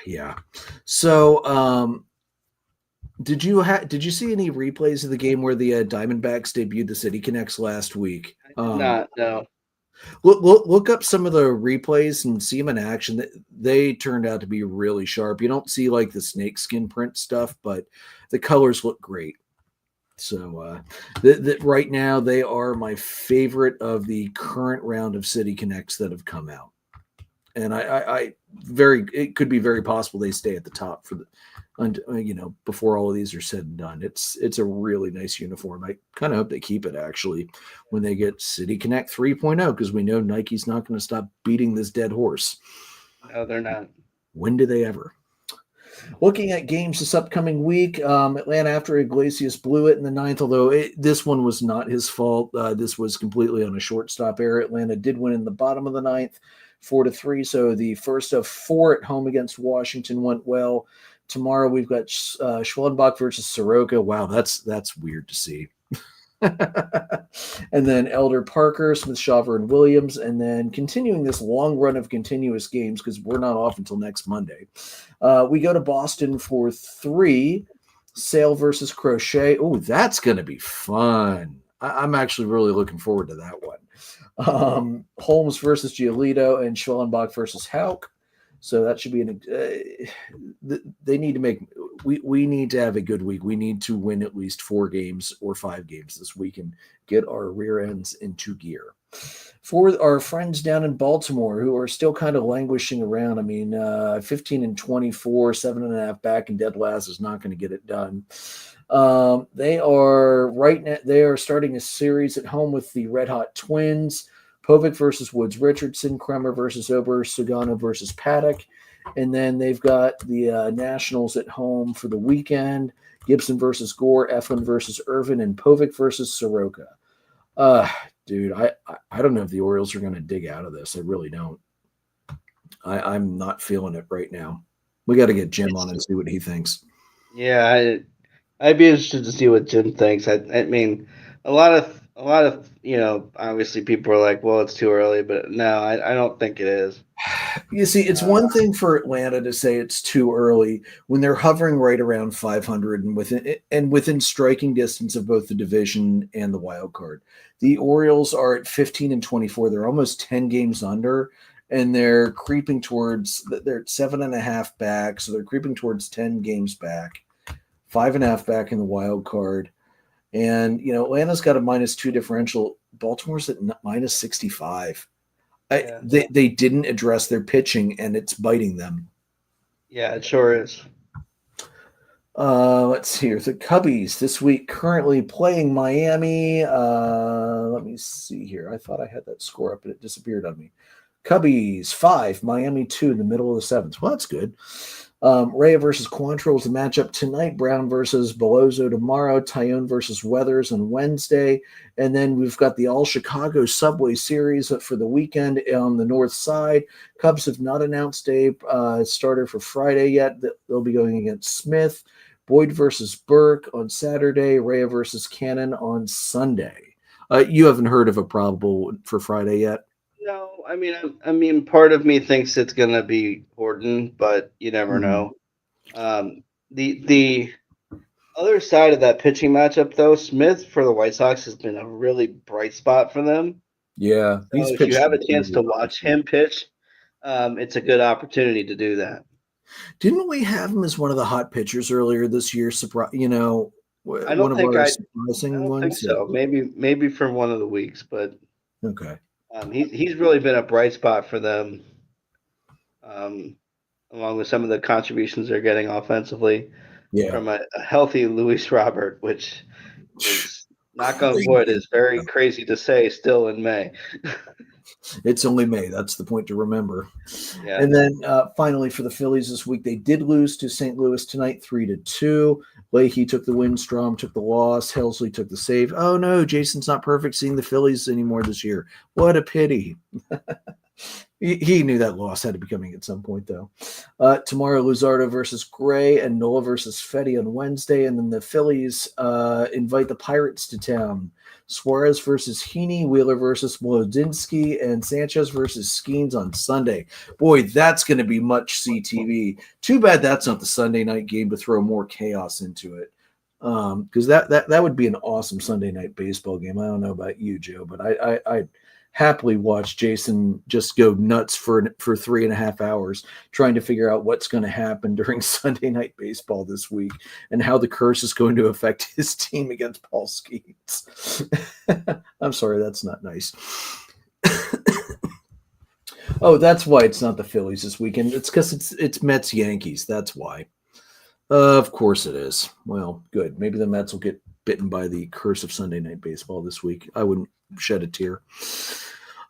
Yeah. So, did you see any replays of the game where the Diamondbacks debuted the City Connects last week? Not no. Look up some of the replays and see them in action. They turned out to be really sharp. You don't see like the snakeskin print stuff, but the colors look great. So right now they are my favorite of the current round of City Connects that have come out, and it could be very possible they stay at the top for before all of these are said and done. It's a really nice uniform. I kind of hope they keep it actually when they get City Connect 3.0 because we know Nike's not going to stop beating this dead horse. No, they're not. When do they ever? Looking at games this upcoming week, Atlanta after Iglesias blew it in the ninth, although this one was not his fault. This was completely on a shortstop error. Atlanta did win in the bottom of the ninth, 4-3. So the first of four at home against Washington went well. Tomorrow we've got Schwellenbach versus Soroka. Wow, that's weird to see. And then Elder Parker, Smith Shaver, and Williams. And then continuing this long run of continuous games because we're not off until next Monday. We go to Boston for 3. Sale versus Crochet. Oh, that's going to be fun. I'm actually really looking forward to that one. Holmes versus Giolito and Schwellenbach versus Hauk. So that should be they need to make we need to have a good week. We need to win at least 4 games or 5 games this week and get our rear ends into gear. For our friends down in Baltimore who are still kind of languishing around, I mean, 15-24, 7.5 back and dead last is not going to get it done. They are right now. They are starting a series at home with the Red Hot Twins. Povich versus Woods Richardson, Kremer versus Ober, Sugano versus Paddock. And then they've got the Nationals at home for the weekend. Gibson versus Gore, Eflin versus Irvin, and Povich versus Soroka. Dude, I don't know if the Orioles are going to dig out of this. I really don't. I'm not feeling it right now. We got to get Jim on and see what he thinks. Yeah, I'd be interested to see what Jim thinks. I mean, a lot of obviously people are like, well, it's too early, but no, I don't think it is. You see, it's one thing for Atlanta to say it's too early when they're hovering right around 500 and within striking distance of both the division and the wild card. The Orioles are at 15-24. They're almost 10 games under, and they're creeping towards. They're at 7.5 back, so they're creeping towards 10 games back, 5.5 back in the wild card. And Atlanta's got a -2 differential. Baltimore's at -65. They didn't address their pitching, and it's biting them. Yeah, it sure is. Let's see here. The Cubbies this week currently playing Miami. Let me see here. I thought I had that score up, but it disappeared on me. Cubbies 5, Miami 2 in the middle of the 7th. Well, that's good. Rea versus Quantrill is the matchup tonight. Brown versus Bellozo tomorrow. Tyone versus Weathers on Wednesday. And then we've got the All-Chicago Subway Series for the weekend on the north side. Cubs have not announced a starter for Friday yet. They'll be going against Smith. Boyd versus Burke on Saturday. Rea versus Cannon on Sunday. You haven't heard of a probable for Friday yet? No, I mean, part of me thinks it's gonna be Horton, but you never know. The other side of that pitching matchup, though, Smith for the White Sox has been a really bright spot for them. Yeah, so if you have a chance to watch him pitch, it's a good opportunity to do that. Didn't we have him as one of the hot pitchers earlier this year? I don't think so. Maybe for one of the weeks, but okay. He's really been a bright spot for them, along with some of the contributions they're getting offensively from a healthy Luis Robert, which is, knock on wood, is very crazy to say still in May. It's only May. That's the point to remember. Yeah. And then finally for the Phillies this week, they did lose to St. Louis tonight, 3-2. Leahy took the win. Strom took the loss. Helsley took the save. Oh, no, Jason's not perfect seeing the Phillies anymore this year. What a pity. He knew that loss had to be coming at some point, though. Tomorrow, Luzardo versus Gray and Nola versus Fetty on Wednesday. And then the Phillies invite the Pirates to town. Suarez versus Heaney, Wheeler versus Mlodzinski, and Sanchez versus Skeens on Sunday. Boy, that's going to be much CTV. Too bad that's not the Sunday night game to throw more chaos into it. Because that would be an awesome Sunday night baseball game. I don't know about you, Joe, but I'd happily watch Jason just go nuts for 3.5 hours trying to figure out what's going to happen during Sunday night baseball this week and how the curse is going to affect his team against Paul Skeens. I'm sorry, that's not nice. Oh, that's why it's not the Phillies this weekend. It's because it's Mets Yankees. That's why. Of course it is. Well, good. Maybe the Mets will get bitten by the curse of Sunday night baseball this week. I wouldn't shed a tear.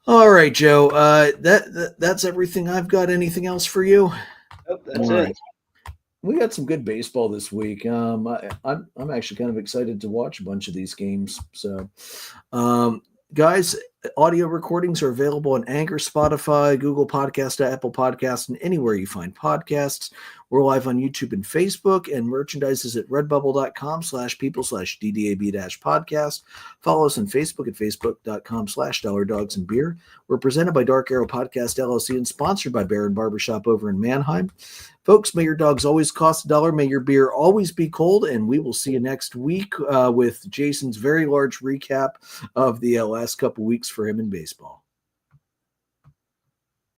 All right, Joe. That's everything I've got. Anything else for you? Nope, that's it. We got some good baseball this week. I'm actually kind of excited to watch a bunch of these games. So, guys, audio recordings are available on Anchor, Spotify, Google Podcast, Apple Podcasts, and anywhere you find podcasts. We're live on YouTube and Facebook, and merchandise is at redbubble.com/people/DDAB-podcast. Follow us on Facebook at facebook.com/dollardogsandbeer. We're presented by Dark Arrow Podcast LLC and sponsored by Baron Barbershop over in Mannheim. Folks, may your dogs always cost $1. May your beer always be cold, and we will see you next week with Jason's very large recap of the last couple weeks for him in baseball.